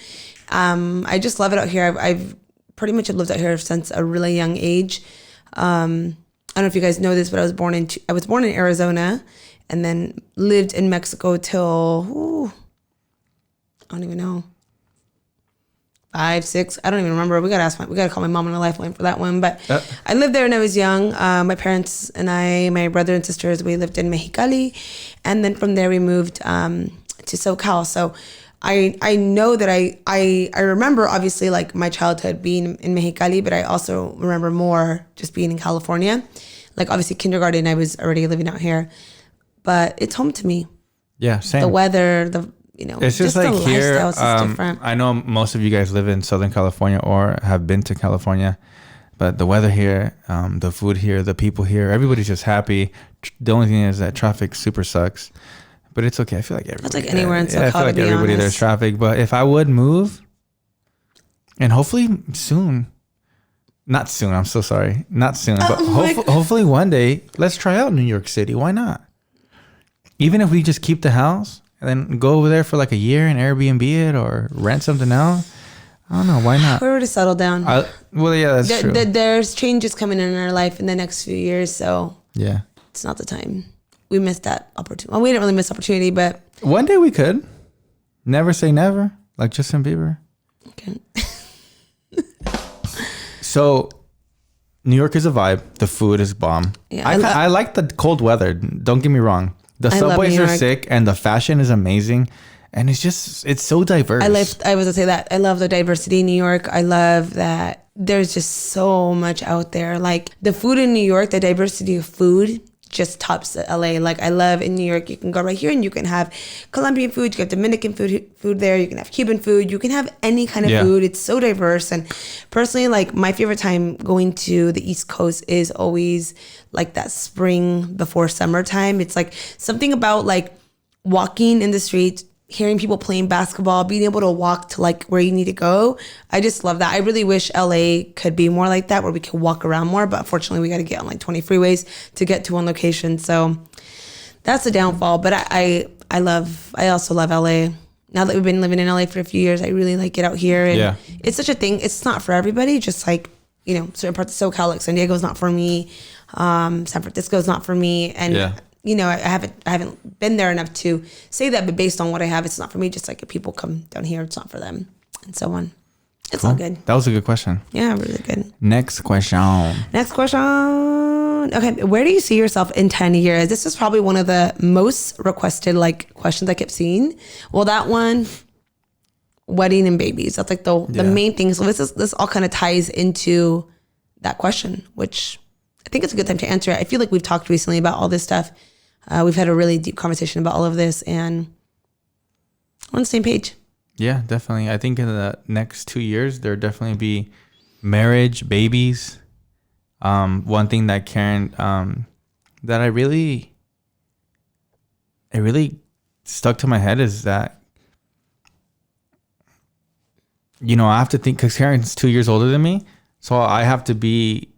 I just love it out here. I've pretty much lived out here since a really young age. I don't know if you guys know this, but I was born in Arizona and then lived in Mexico till, I don't even know, 5, 6. I don't even remember. We gotta call my mom on a lifeline for that one. But I lived there when I was young. My parents and my brother and sisters, we lived in Mexicali, and then from there we moved to SoCal. So I know that I remember obviously like my childhood being in Mexicali, but I also remember more just being in California. Like obviously kindergarten, I was already living out here, but it's home to me. Yeah, same. The weather, it's just like here. I know most of you guys live in Southern California or have been to California, but the weather here, the food here, the people here, everybody's just happy. The only thing is that traffic super sucks. But it's okay. I feel like everybody. That's like anywhere in SoCal. I feel like everybody there's traffic. But if I would move, and hopefully soon, not soon. I'm so sorry, not soon. But hopefully one day, let's try out New York City. Why not? Even if we just keep the house and then go over there for like a year and Airbnb it or rent something out. I don't know. Why not? We're already settled down. Well, yeah, that's true. There's changes coming in our life in the next few years, so yeah, it's not the time. We missed that opportunity. Well, we didn't really miss opportunity, but one day we could. Never say never, like Justin Bieber. Okay. So, New York is a vibe. The food is bomb. Yeah, I like the cold weather. Don't get me wrong. The subways are sick, and the fashion is amazing, and it's so diverse. I was gonna say that. I love the diversity in New York. I love that there's just so much out there. Like the food in New York, the diversity of food just tops LA. Like I love in New York, you can go right here and you can have Colombian food, you got Dominican food there, you can have Cuban food, you can have any kind of food. It's so diverse. And personally, like my favorite time going to the East Coast is always like that spring before summertime. It's like something about like walking in the streets, hearing people playing basketball, being able to walk to like where you need to go. I just love that. I really wish LA could be more like that, where we could walk around more, but unfortunately we got to get on like 20 freeways to get to one location. So that's the downfall. But I also love LA. Now that we've been living in LA for a few years, I really like it out here. And it's such a thing. It's not for everybody. Just like, certain parts of SoCal, like San Diego's not for me. San Francisco's not for me. And I haven't been there enough to say that, but based on what I have, it's not for me. Just like if people come down here, it's not for them, and so on. It's all good. That was a good question. Yeah, really good. Next question. Okay, where do you see yourself in 10 years? This is probably one of the most requested like questions I kept seeing. Well, that one, wedding and babies. That's like the main thing. So this all kind of ties into that question, which I think it's a good time to answer it. I feel like we've talked recently about all this stuff. We've had a really deep conversation about all of this, and we're on the same page. Yeah, definitely. I think in the next 2 years, there'll definitely be marriage, babies. One thing that Karen, that it really stuck to my head is that, you know, I have to think, because Karen's 2 years older than me. So I have to be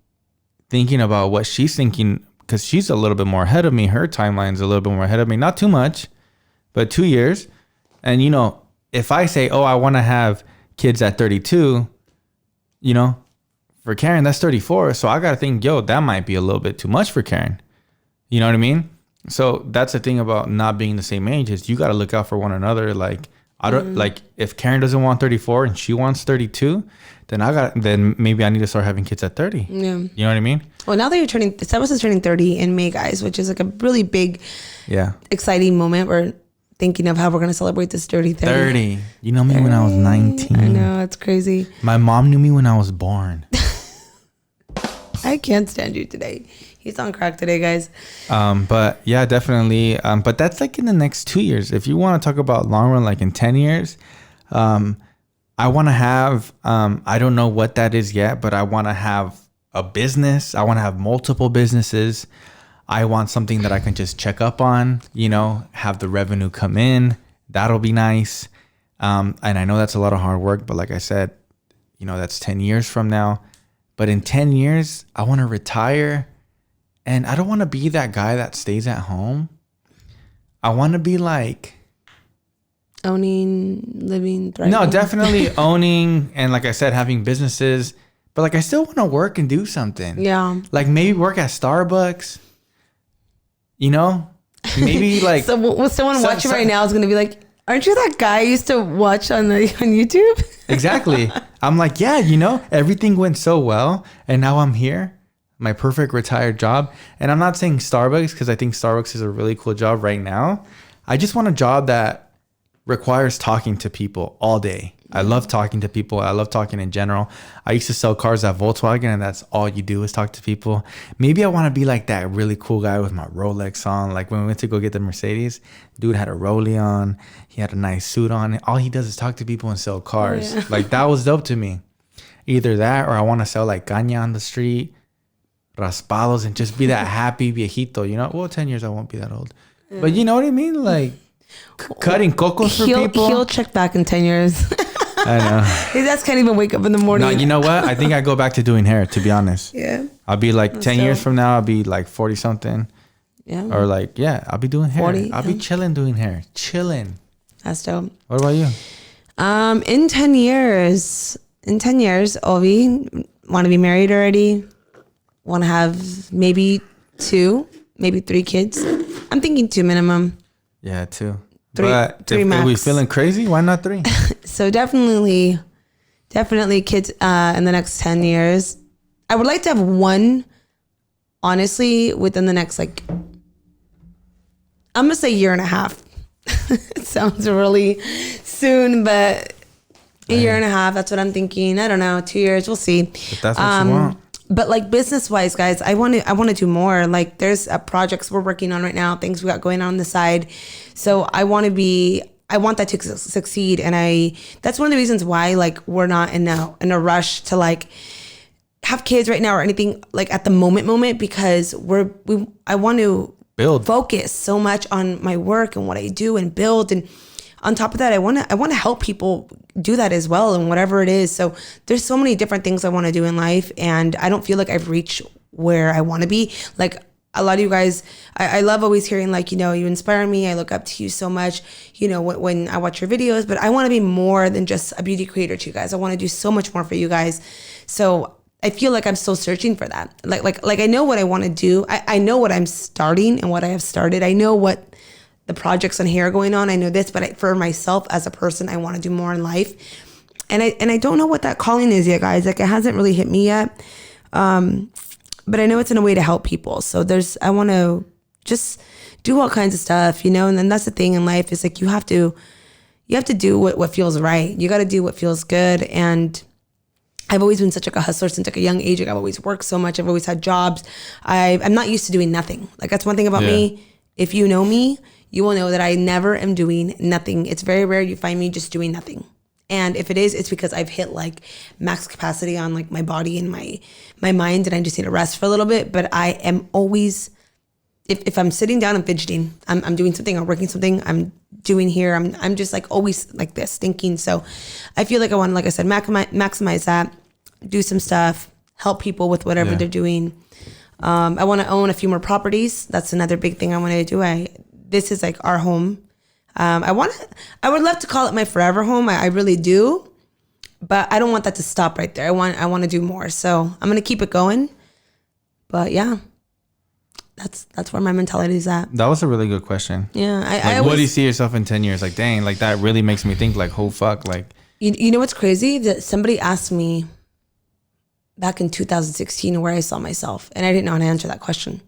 thinking about what she's thinking, because she's a little bit more ahead of me. Her timeline's a little bit more ahead of me. Not too much, but 2 years. And, you know, if I say, oh, I want to have kids at 32, you know, for Karen, that's 34. So I got to think, yo, that might be a little bit too much for Karen. You know what I mean? So that's the thing about not being the same age, is you got to look out for one another. Like, I don't like, if Karen doesn't want 34 and she wants 32, then maybe I need to start having kids at 30. Yeah. You know what I mean? Well, now that Sebas is turning 30 in May, guys, which is like a really big, exciting moment. We're thinking of how we're going to celebrate this dirty 30. 30. You know me when I was 19. I know, it's crazy. My mom knew me when I was born. I can't stand you today. He's on crack today, guys. But yeah, definitely. But that's like in the next 2 years. If you want to talk about long run, like in 10 years, I want to have, I don't know what that is yet, but I want to have a business. I want to have multiple businesses. I want something that I can just check up on, you know, have the revenue come in. That'll be nice. And I know that's a lot of hard work, but like I said, you know, that's 10 years from now. But in 10 years, I want to retire. And I don't want to be that guy that stays at home. I want to be like... owning, living, thriving. No, definitely owning. And like I said, having businesses. But like, I still want to work and do something. Yeah. Like maybe work at Starbucks. You know? Maybe like... So someone watching right now is going to be like, aren't you that guy I used to watch on YouTube? Exactly. I'm like, yeah, you know, everything went so well. And now I'm here. My perfect retired job. And I'm not saying Starbucks, because I think Starbucks is a really cool job right now. I just want a job that requires talking to people all day. I love talking to people. I love talking in general. I used to sell cars at Volkswagen, and that's all you do is talk to people. Maybe I want to be like that really cool guy with my Rolex on. Like when we went to go get the Mercedes, dude had a Rollie on. He had a nice suit on. And all he does is talk to people and sell cars. Oh, yeah. Like that was dope to me. Either that, or I want to sell like caña on the street, raspados, and just be that happy viejito, you know? Well, 10 years I won't be that old. Yeah. But you know what I mean? Like cutting cocos for people. He'll check back in 10 years. I know. His ass can't even wake up in the morning. No, you know what? I think I go back to doing hair, to be honest. Yeah. I'll be like 10 years from now, I'll be like 40 something. Yeah. Or like, yeah, I'll be doing hair. 40, I'll be chilling doing hair. Chilling. That's dope. What about you? In 10 years, Ovi, want to be married already. Want to have maybe 2, maybe 3 kids. I'm thinking 2 minimum. Yeah, 2. 3 but max. Are we feeling crazy? Why not 3? So definitely kids in the next 10 years. I would like to have 1, honestly, within the next, like, I'm going to say 1.5 years. It sounds really soon, but a 1.5 years, that's what I'm thinking. I don't know, 2 years, we'll see. If that's what you want. But like business wise, guys, I want to do more. Like there's projects we're working on right now, things we got going on the side. So I want that to succeed. And that's one of the reasons why like we're not in a rush to like have kids right now or anything like at the moment, because I want to focus so much on my work and what I do and build. And on top of that, I want to help people do that as well, and whatever it is. So there's so many different things I want to do in life, and I don't feel like I've reached where I want to be. Like a lot of you guys, I love always hearing like, you know, you inspire me. I look up to you so much, you know, when I watch your videos, but I want to be more than just a beauty creator to you guys. I want to do so much more for you guys. So I feel like I'm still searching for that. Like I know what I want to do. I know what I'm starting and what I have started. I know what the projects on here are going on. I know this, but for myself as a person, I want to do more in life. And I don't know what that calling is yet, guys. Like it hasn't really hit me yet. But I know it's in a way to help people. So I want to just do all kinds of stuff, you know? And then that's the thing in life is like, you have to do what feels right. You got to do what feels good. And I've always been such like a hustler since like a young age. Like I've always worked so much. I've always had jobs. I'm not used to doing nothing. Like that's one thing about me. If you know me, you will know that I never am doing nothing. It's very rare you find me just doing nothing. And if it is, it's because I've hit like max capacity on like my body and my mind, and I just need to rest for a little bit. But I am always, if I'm sitting down and fidgeting, I'm doing something, I'm working something, I'm doing here, I'm just like always like this thinking. So I feel like I want to, like I said, maximize that, do some stuff, help people with whatever they're doing. I want to own a few more properties. That's another big thing I want to do. This is like our home. I would love to call it my forever home. I really do, but I don't want that to stop right there. I want to do more. So I'm going to keep it going, but yeah, that's where my mentality is at. That was a really good question. Yeah. What do you see yourself in 10 years? Like, dang, like that really makes me think like, oh fuck. Like, you know what's crazy? That somebody asked me back in 2016 where I saw myself, and I didn't know how to answer that question.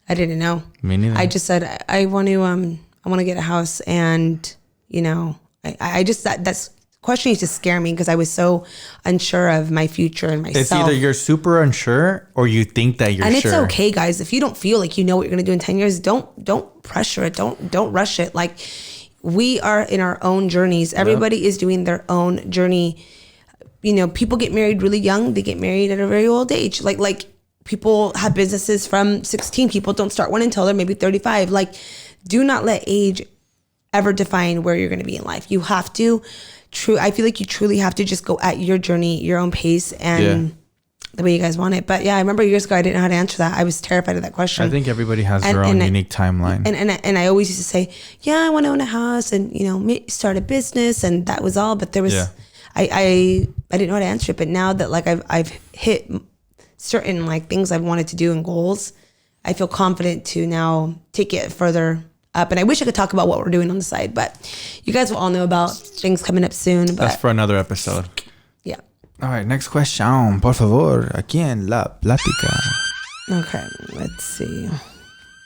I didn't know. Me neither. I just said, I want to get a house, and I just that's question used to scare me because I was so unsure of my future and myself. It's either you're super unsure or you think that you're and sure. It's okay, guys. If you don't feel like you know what you're gonna do in 10 years, don't pressure it. Don't rush it. Like, we are in our own journeys. Everybody is doing their own journey. People get married really young. They get married at a very old age. Like people have businesses from 16. People don't start one until they're maybe 35. Like, do not let age ever define where you're going to be in life. You have to I feel like you truly have to just go at your journey, your own pace, and the way you guys want it. But yeah, I remember years ago, I didn't know how to answer that. I was terrified of that question. I think everybody has their own unique timeline. And I always used to say, yeah, I want to own a house and, start a business. And that was all. But there was, I didn't know how to answer it. But now that like I've hit certain like things I've wanted to do and goals, I feel confident to now take it further up. And I wish I could talk about what we're doing on the side, but you guys will all know about things coming up soon. But that's for another episode. Yeah. All right, next question, por favor, aquí en La Plática. Okay, let's see.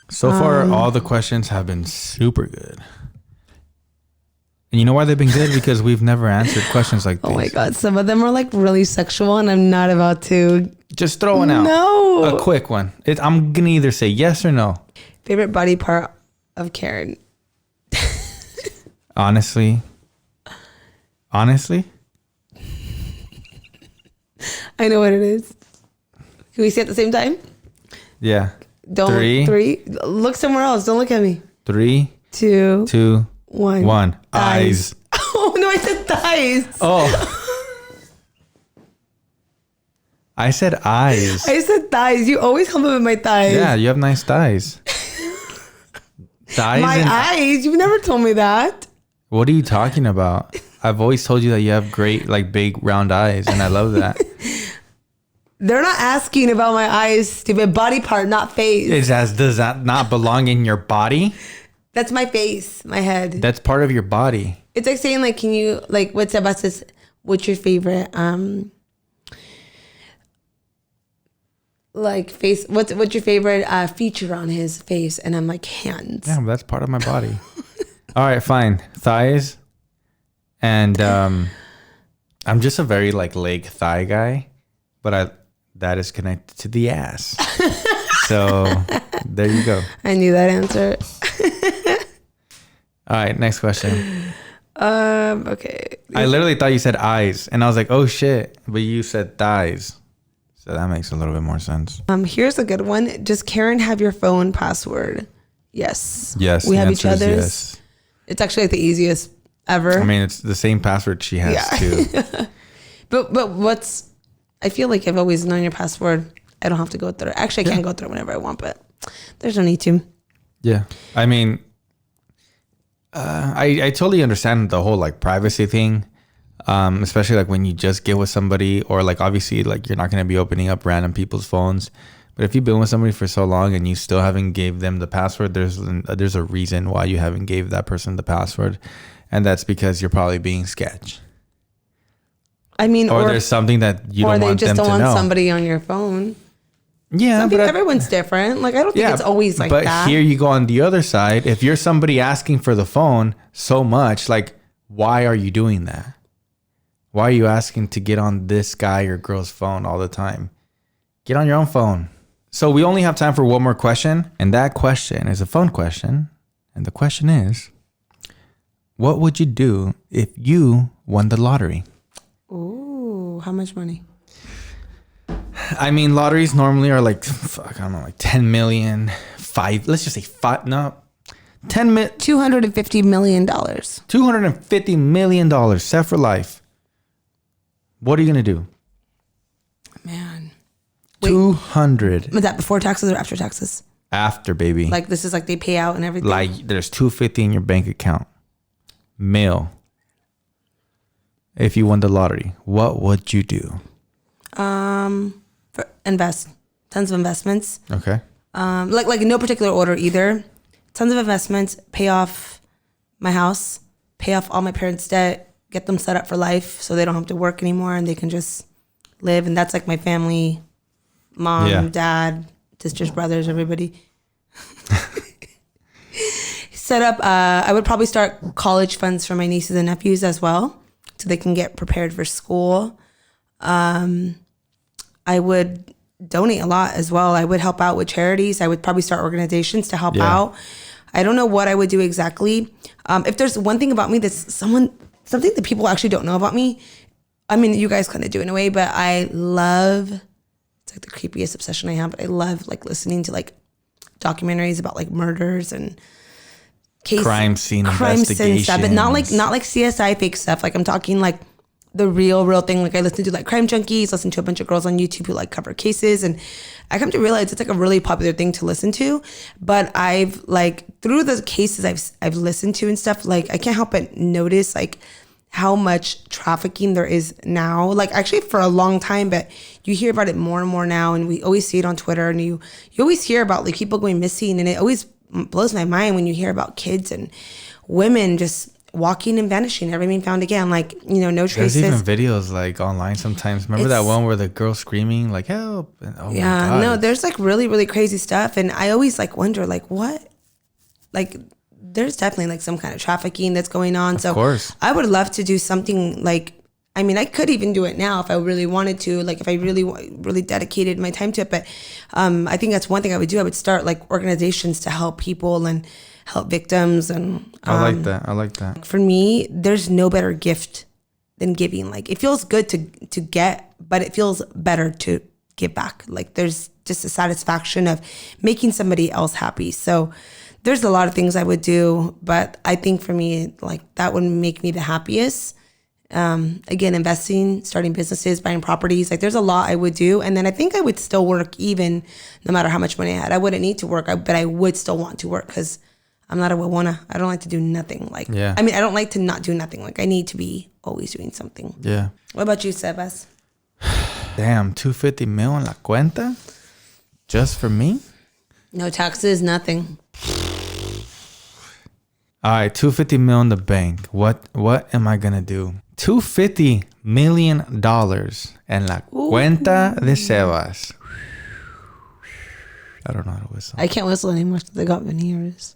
So far, all the questions have been super good. And you know why they've been good? Because we've never answered questions like these. Oh my God, some of them are like really sexual, and I'm not about to. Just throw one out. No. A quick one. I'm going to either say yes or no. Favorite body part of Karen? Honestly? I know what it is. Can we say it at the same time? Yeah. Don't. Three. Look somewhere else. Don't look at me. 3, two, 2, 1. Eyes. Oh no, I said thighs. Oh. I said eyes. I said thighs. You always compliment my thighs. Yeah, you have nice thighs. Thighs. My eyes. You've never told me that. What are you talking about? I've always told you that you have great, like, big round eyes, and I love that. They're not asking about my eyes, stupid. Body part, not face. Does that not belong in your body? That's my face, my head. That's part of your body. It's like saying, like, can you, like, what Sebas says, what's your favorite, like, face, what's your favorite feature on his face? And I'm like, hands. Yeah, that's part of my body. All right, fine. Thighs. And I'm just a very, like, leg thigh guy, but that is connected to the ass. So there you go. I knew that answer. All right, next question. Okay. I literally thought you said eyes, and I was like, oh shit, but you said thighs. So that makes a little bit more sense. Here's a good one. Does Karen have your phone password? Yes. Yes. We have each other's. other's. Yes. It's actually like the easiest ever. I mean, it's the same password she has too. But I feel like I've always known your password. I don't have to go through it. Actually, I can go through it whenever I want, but there's no need to. Yeah. I mean, I totally understand the whole like privacy thing. Especially like when you just get with somebody, or like obviously like you're not going to be opening up random people's phones. But if you've been with somebody for so long and you still haven't gave them the password, there's a reason why you haven't gave that person the password. And that's because you're probably being sketch. I mean, or there's something that you don't want them to know. Or they just don't want somebody on your phone. Yeah, but everyone's different. Like, I don't think it's always like that. But here you go on the other side. If you're somebody asking for the phone so much, like, why are you doing that? Why are you asking to get on this guy or girl's phone all the time? Get on your own phone. So we only have time for one more question. And that question is a phone question. And the question is, what would you do if you won the lottery? Ooh, how much money? I mean, lotteries normally are like, I don't know, like 10 million, let's just say 10 million. $250 million. $250 million set for life. What are you going to do? Man. Wait, 200. Was that before taxes or after taxes? After, baby. Like this is like they pay out and everything? Like there's 250 in your bank account. Mil. If you won the lottery, what would you do? Invest. Tons of investments. Okay. Like in no particular order either. Tons of investments, pay off my house, pay off all my parents' debt, get them set up for life so they don't have to work anymore and they can just live. And that's like my family, mom, dad, sisters, brothers, everybody. Set up, I would probably start college funds for my nieces and nephews as well so they can get prepared for school. I would donate a lot as well. I would help out with charities. I would probably start organizations to help out. I don't know what I would do exactly. If there's one thing about me that's something that people actually don't know about me, I mean, you guys kind of do in a way, but I love, it's like the creepiest obsession I have, but I love like listening to like documentaries about like murders and crime scene investigations and stuff, but not like CSI fake stuff. Like I'm talking like the real thing. Like I listen to like Crime Junkies, listen to a bunch of girls on YouTube who like cover cases, and I come to realize it's like a really popular thing to listen to. But I've like through the cases I've listened to and stuff, like I can't help but notice like how much trafficking there is now. Like actually for a long time, but you hear about it more and more now, and we always see it on Twitter, and you always hear about like people going missing, and it always blows my mind when you hear about kids and women just walking and vanishing, never being found again. Like, you know, no traces. There's even videos like online sometimes. Remember that one where the girl screaming like help? And, oh my God. No, there's like really, really crazy stuff. And I always like wonder like what? Like there's definitely like some kind of trafficking that's going on. Of course. I would love to do something like, I mean, I could even do it now if I really wanted to, like if I really dedicated my time to it. But I think that's one thing I would do. I would start like organizations to help people and help victims. And I like that. For me, there's no better gift than giving. Like it feels good to get, but it feels better to give back. Like there's just a satisfaction of making somebody else happy. So there's a lot of things I would do, but I think for me, like that would make me the happiest. Again, investing, starting businesses, buying properties, like there's a lot I would do. And then I think I would still work even no matter how much money I had. I wouldn't need to work, but I would still want to work because I'm not a wanna. I don't like to do nothing. Like, I mean, I don't like to not do nothing. Like I need to be always doing something. Yeah. What about you, Sebas? Damn, 250 mil en la cuenta? Just for me? No taxes, nothing. All right, 250 mil in the bank. What am I gonna do? $250 million en la cuenta de Sebas. I don't know how to whistle. I can't whistle anymore because I got veneers.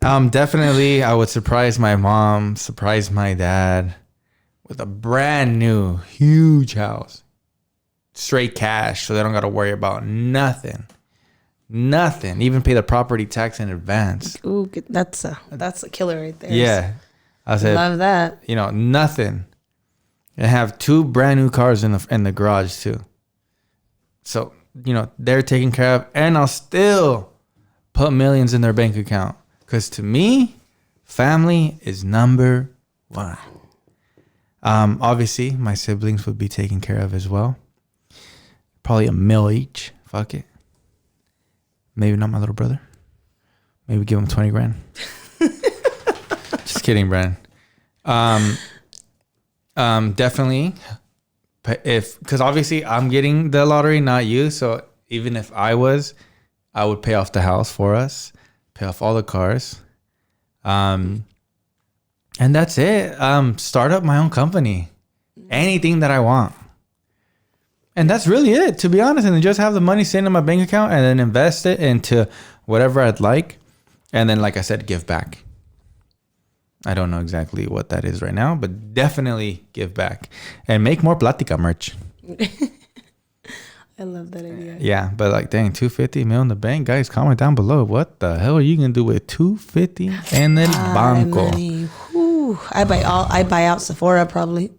Definitely, I would surprise my mom, surprise my dad with a brand new, huge house. Straight cash, so they don't got to worry about nothing. Nothing. Even pay the property tax in advance. Ooh, that's a killer right there. Yeah. I said, love that. You know, nothing. And have 2 brand new cars in the garage too. So, you know, they're taken care of, and I'll still put millions in their bank account. Because to me, family is number 1. Obviously, my siblings would be taken care of as well. Probably $1 million each. Fuck it. Maybe not my little brother. Maybe give him 20 grand. Just kidding, Brandon. Definitely. Because obviously I'm getting the lottery, not you. So even if I would pay off the house for us, pay off all the cars. And that's it. Start up my own company. Anything that I want. And that's really it, to be honest. And then just have the money sitting in my bank account and then invest it into whatever I'd like. And then, like I said, give back. I don't know exactly what that is right now, but definitely give back and make more Platica merch. I love that idea. Yeah, but like, dang, 250 mil in the bank, guys. Comment down below. What the hell are you gonna do with 250 and then banco? I buy out Sephora probably.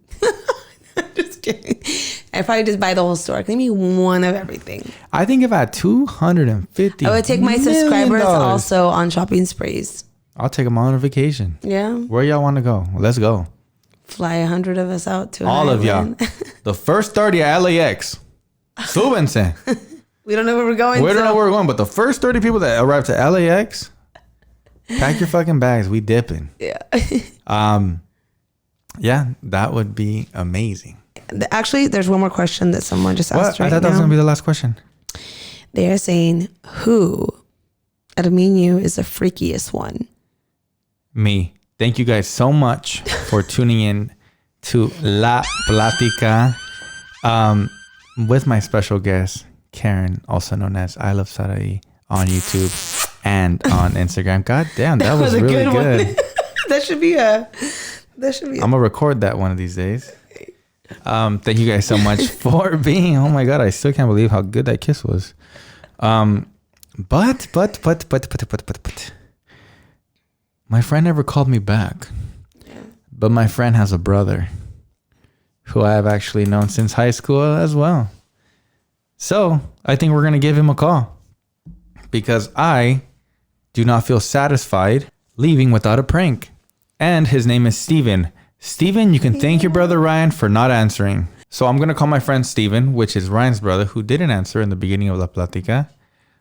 Just kidding. I probably just buy the whole store. Give me one of everything. I think if I had 250, I would take my subscribers also on shopping sprees. I'll take them on a vacation. Yeah. Where y'all want to go? Let's go. Fly 100 of us out to all of y'all. The first 30 at LAX. Súbense. We don't know where we're going. We don't know where we're going, but the first 30 people that arrive to LAX, pack your fucking bags. We dipping. Yeah. Yeah, that would be amazing. Actually, there's one more question that someone just asked right now. I thought that was going to be the last question. They are saying, who out of me and you is the freakiest one? Me. Thank you guys so much for tuning in to La Platica with my special guest, Karen, also known as I Love Sarai on YouTube and on Instagram. God damn, that was really good. That should be a... I'm going to record that one of these days. Thank you guys so much for being... Oh my God, I still can't believe how good that kiss was. But my friend never called me back. Yeah. But my friend has a brother who I have actually known since high school as well. So I think we're going to give him a call because I do not feel satisfied leaving without a prank. And his name is Steven. Steven, you can thank your brother Ryan for not answering. So I'm going to call my friend Steven, which is Ryan's brother, who didn't answer in the beginning of La Platica.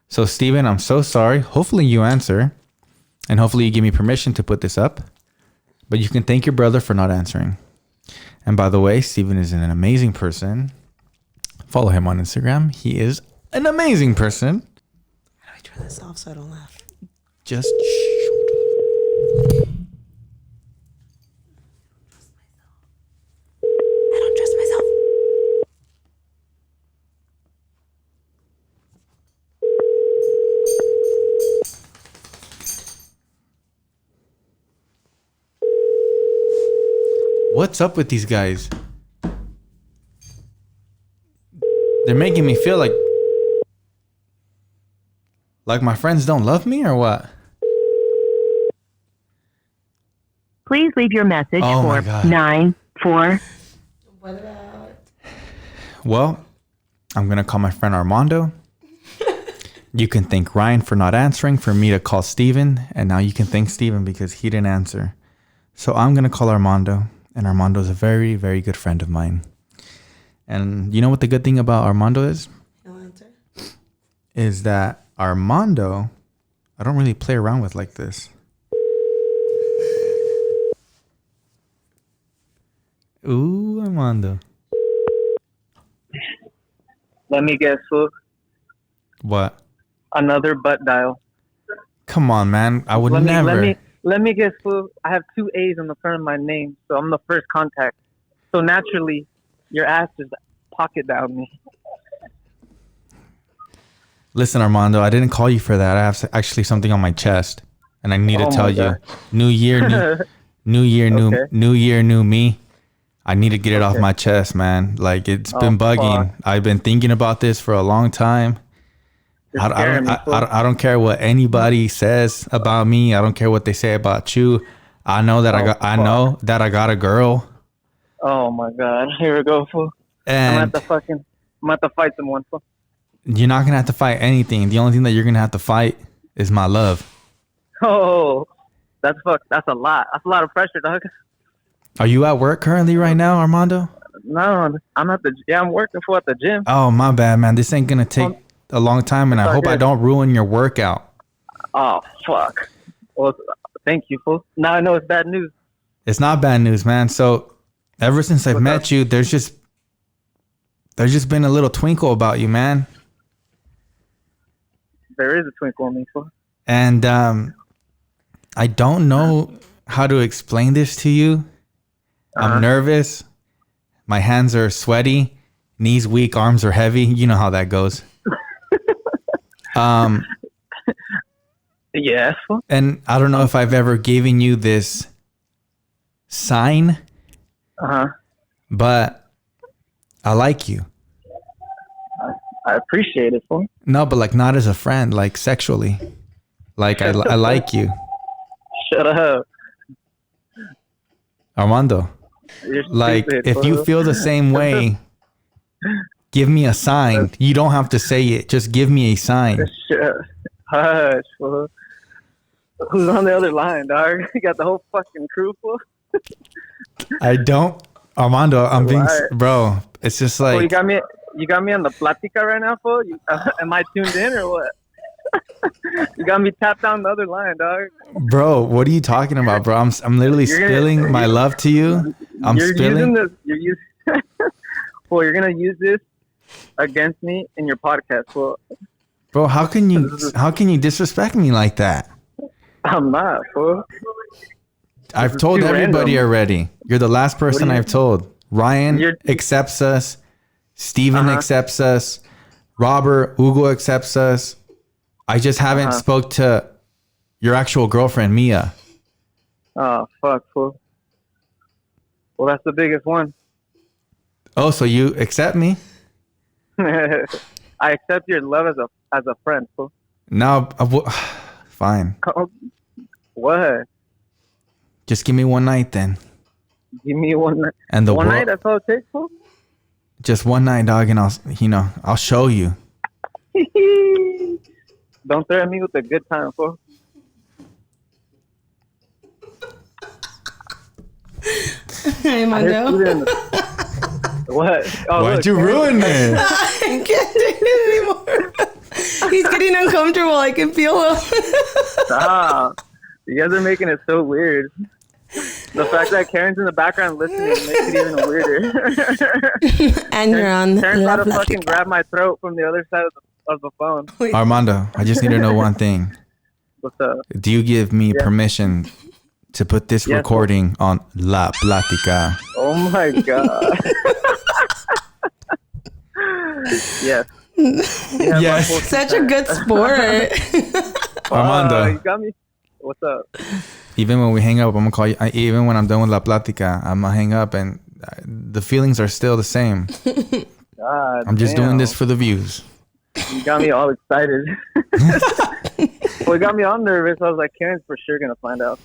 So Steven, I'm so sorry. Hopefully you answer. And hopefully you give me permission to put this up. But you can thank your brother for not answering. And by the way, Steven is an amazing person. Follow him on Instagram. He is an amazing person. How do I turn this off so I don't laugh? Just... What's up with these guys? They're making me feel like my friends don't love me or what? Please leave your message for 94. What about? Well, I'm going to call my friend Armando. You can thank Ryan for not answering, for me to call Steven. And now you can thank Steven because he didn't answer. So I'm going to call Armando. And Armando is a very, very good friend of mine. And you know what the good thing about Armando is? No answer. Is that Armando, I don't really play around with like this. Ooh, Armando. Let me guess, fool. What? Another butt dial. Come on, man. I would never. Let me guess, fool. I have 2 A's on the front of my name, so I'm the first contact. So naturally, your ass just pocket down me. Listen, Armando, I didn't call you for that. I have actually something on my chest, and I need to tell you. New year, new year, new me. I need to get it off my chest, man. Like, it's been bugging. Fuck. I've been thinking about this for a long time. I don't care what anybody says about me. I don't care what they say about you. I know that I know that I got a girl. Oh my God! Here we go, fool. And I'm gonna have to fight someone, fool. You're not gonna have to fight anything. The only thing that you're gonna have to fight is my love. Oh, that's a lot. That's a lot of pressure, dog. Are you at work currently right now, Armando? No, I'm at I'm working at the gym. Oh, my bad, man. This ain't gonna take a long time, and I hope I don't ruin your workout. Oh, fuck. Well, thank you, fool. Now I know it's bad news. It's not bad news, man. So ever since I've met you, there's just been a little twinkle about you, man. There is a twinkle on me, fool. And I don't know how to explain this to you. I'm nervous. My hands are sweaty, knees weak, arms are heavy. You know how that goes. Yes. And I don't know if I've ever given you this sign, but I like you. I appreciate it, fool. No, but like not as a friend, like sexually. Like I like you. Shut up. Armando. You're Like stupid, if you fool. feel the same way, give me a sign. You don't have to say it. Just give me a sign. Hush, fool. Who's on the other line, dog? You got the whole fucking crew, fool. I don't, Armando. I'm being, bro. It's just like. Oh, you got me on the Platica right now, fool. Am I tuned in or what? You got me tapped down the other line, dog. Bro, what are you talking about, bro? I'm literally spilling my love to you. You're gonna use this against me in your podcast, fool. Bro, how can you disrespect me like that? I'm not, fool. I've told everybody already. You're the last person I've told. Ryan accepts us. Steven accepts us. Robert, Hugo accepts us. I just haven't spoke to your actual girlfriend, Mia. Oh, fuck, fool. Well, that's the biggest one. Oh, so you accept me? I accept your love as a friend, fool. No, fine. What? Just give me one night then. Give me one night. And the one night, that's all it takes, fool? Just one night, dog, and I'll show you. Don't threaten me with a good time, fool. Hey, Mondo. What? Oh, Why'd you ruin it? I can't do it anymore. He's getting uncomfortable. I can feel him. Stop. You guys are making it so weird. The fact that Karen's in the background listening makes it even weirder. And you're on. Karen's about to fucking grab my throat from the other side of the phone. Armando, I just need to know one thing. What's up? Do you give me permission to put this recording on La Platica? Oh my god. Yes. Yes. Such a good sport. Armando. You got me. What's up? Even when we hang up, I'm gonna call you. Even when I'm done with La Platica, I'm gonna hang up, and the feelings are still the same. God, I'm just doing this for the views. You got me all excited. Well, it got me all nervous. I was like, Karen's for sure gonna find out.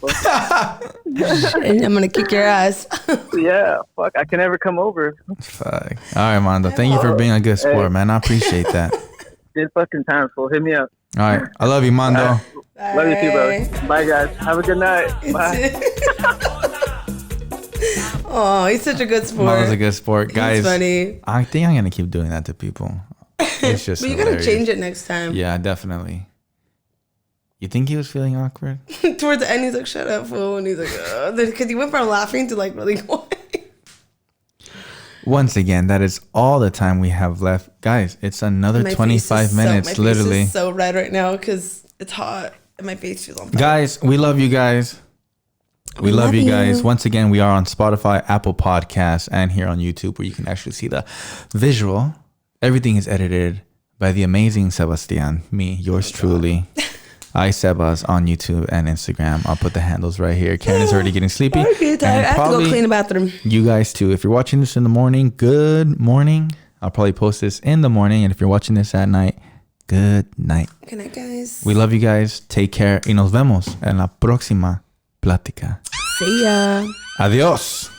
And I'm gonna kick your ass. Yeah, fuck. I can never come over. Fuck. All right, Armando. Thank you for being a good sport, man. I appreciate that. Good fucking time, fool. Hit me up. All right. I love you, Mondo. Love you too, brother. Bye, guys. Have a good night. Bye. Oh, he's such a good sport. Mondo's a good sport, guys. He's funny. I think I'm gonna keep doing that to people. It's just. But you gotta change it next time. Yeah, definitely. You think he was feeling awkward? Towards the end, he's like, "Shut up, fool," and he's like, because he went from laughing to like really quiet. Once again, that is all the time we have left, guys. It's another 25 minutes, literally. My face is so red right now because it's hot and my face feels on fire. Guys, we love you guys. We love you guys. Once again, we are on Spotify, Apple Podcasts, and here on YouTube, where you can actually see the visual. Everything is edited by the amazing Sebastian, me, yours truly. Ayyysebas on YouTube and Instagram. I'll put the handles right here. Karen is already getting sleepy. Okay, I have to go clean the bathroom. You guys too. If you're watching this in the morning, good morning. I'll probably post this in the morning. And if you're watching this at night, good night. Good night, guys. We love you guys. Take care. Y nos vemos en la próxima plática. See ya. Adiós.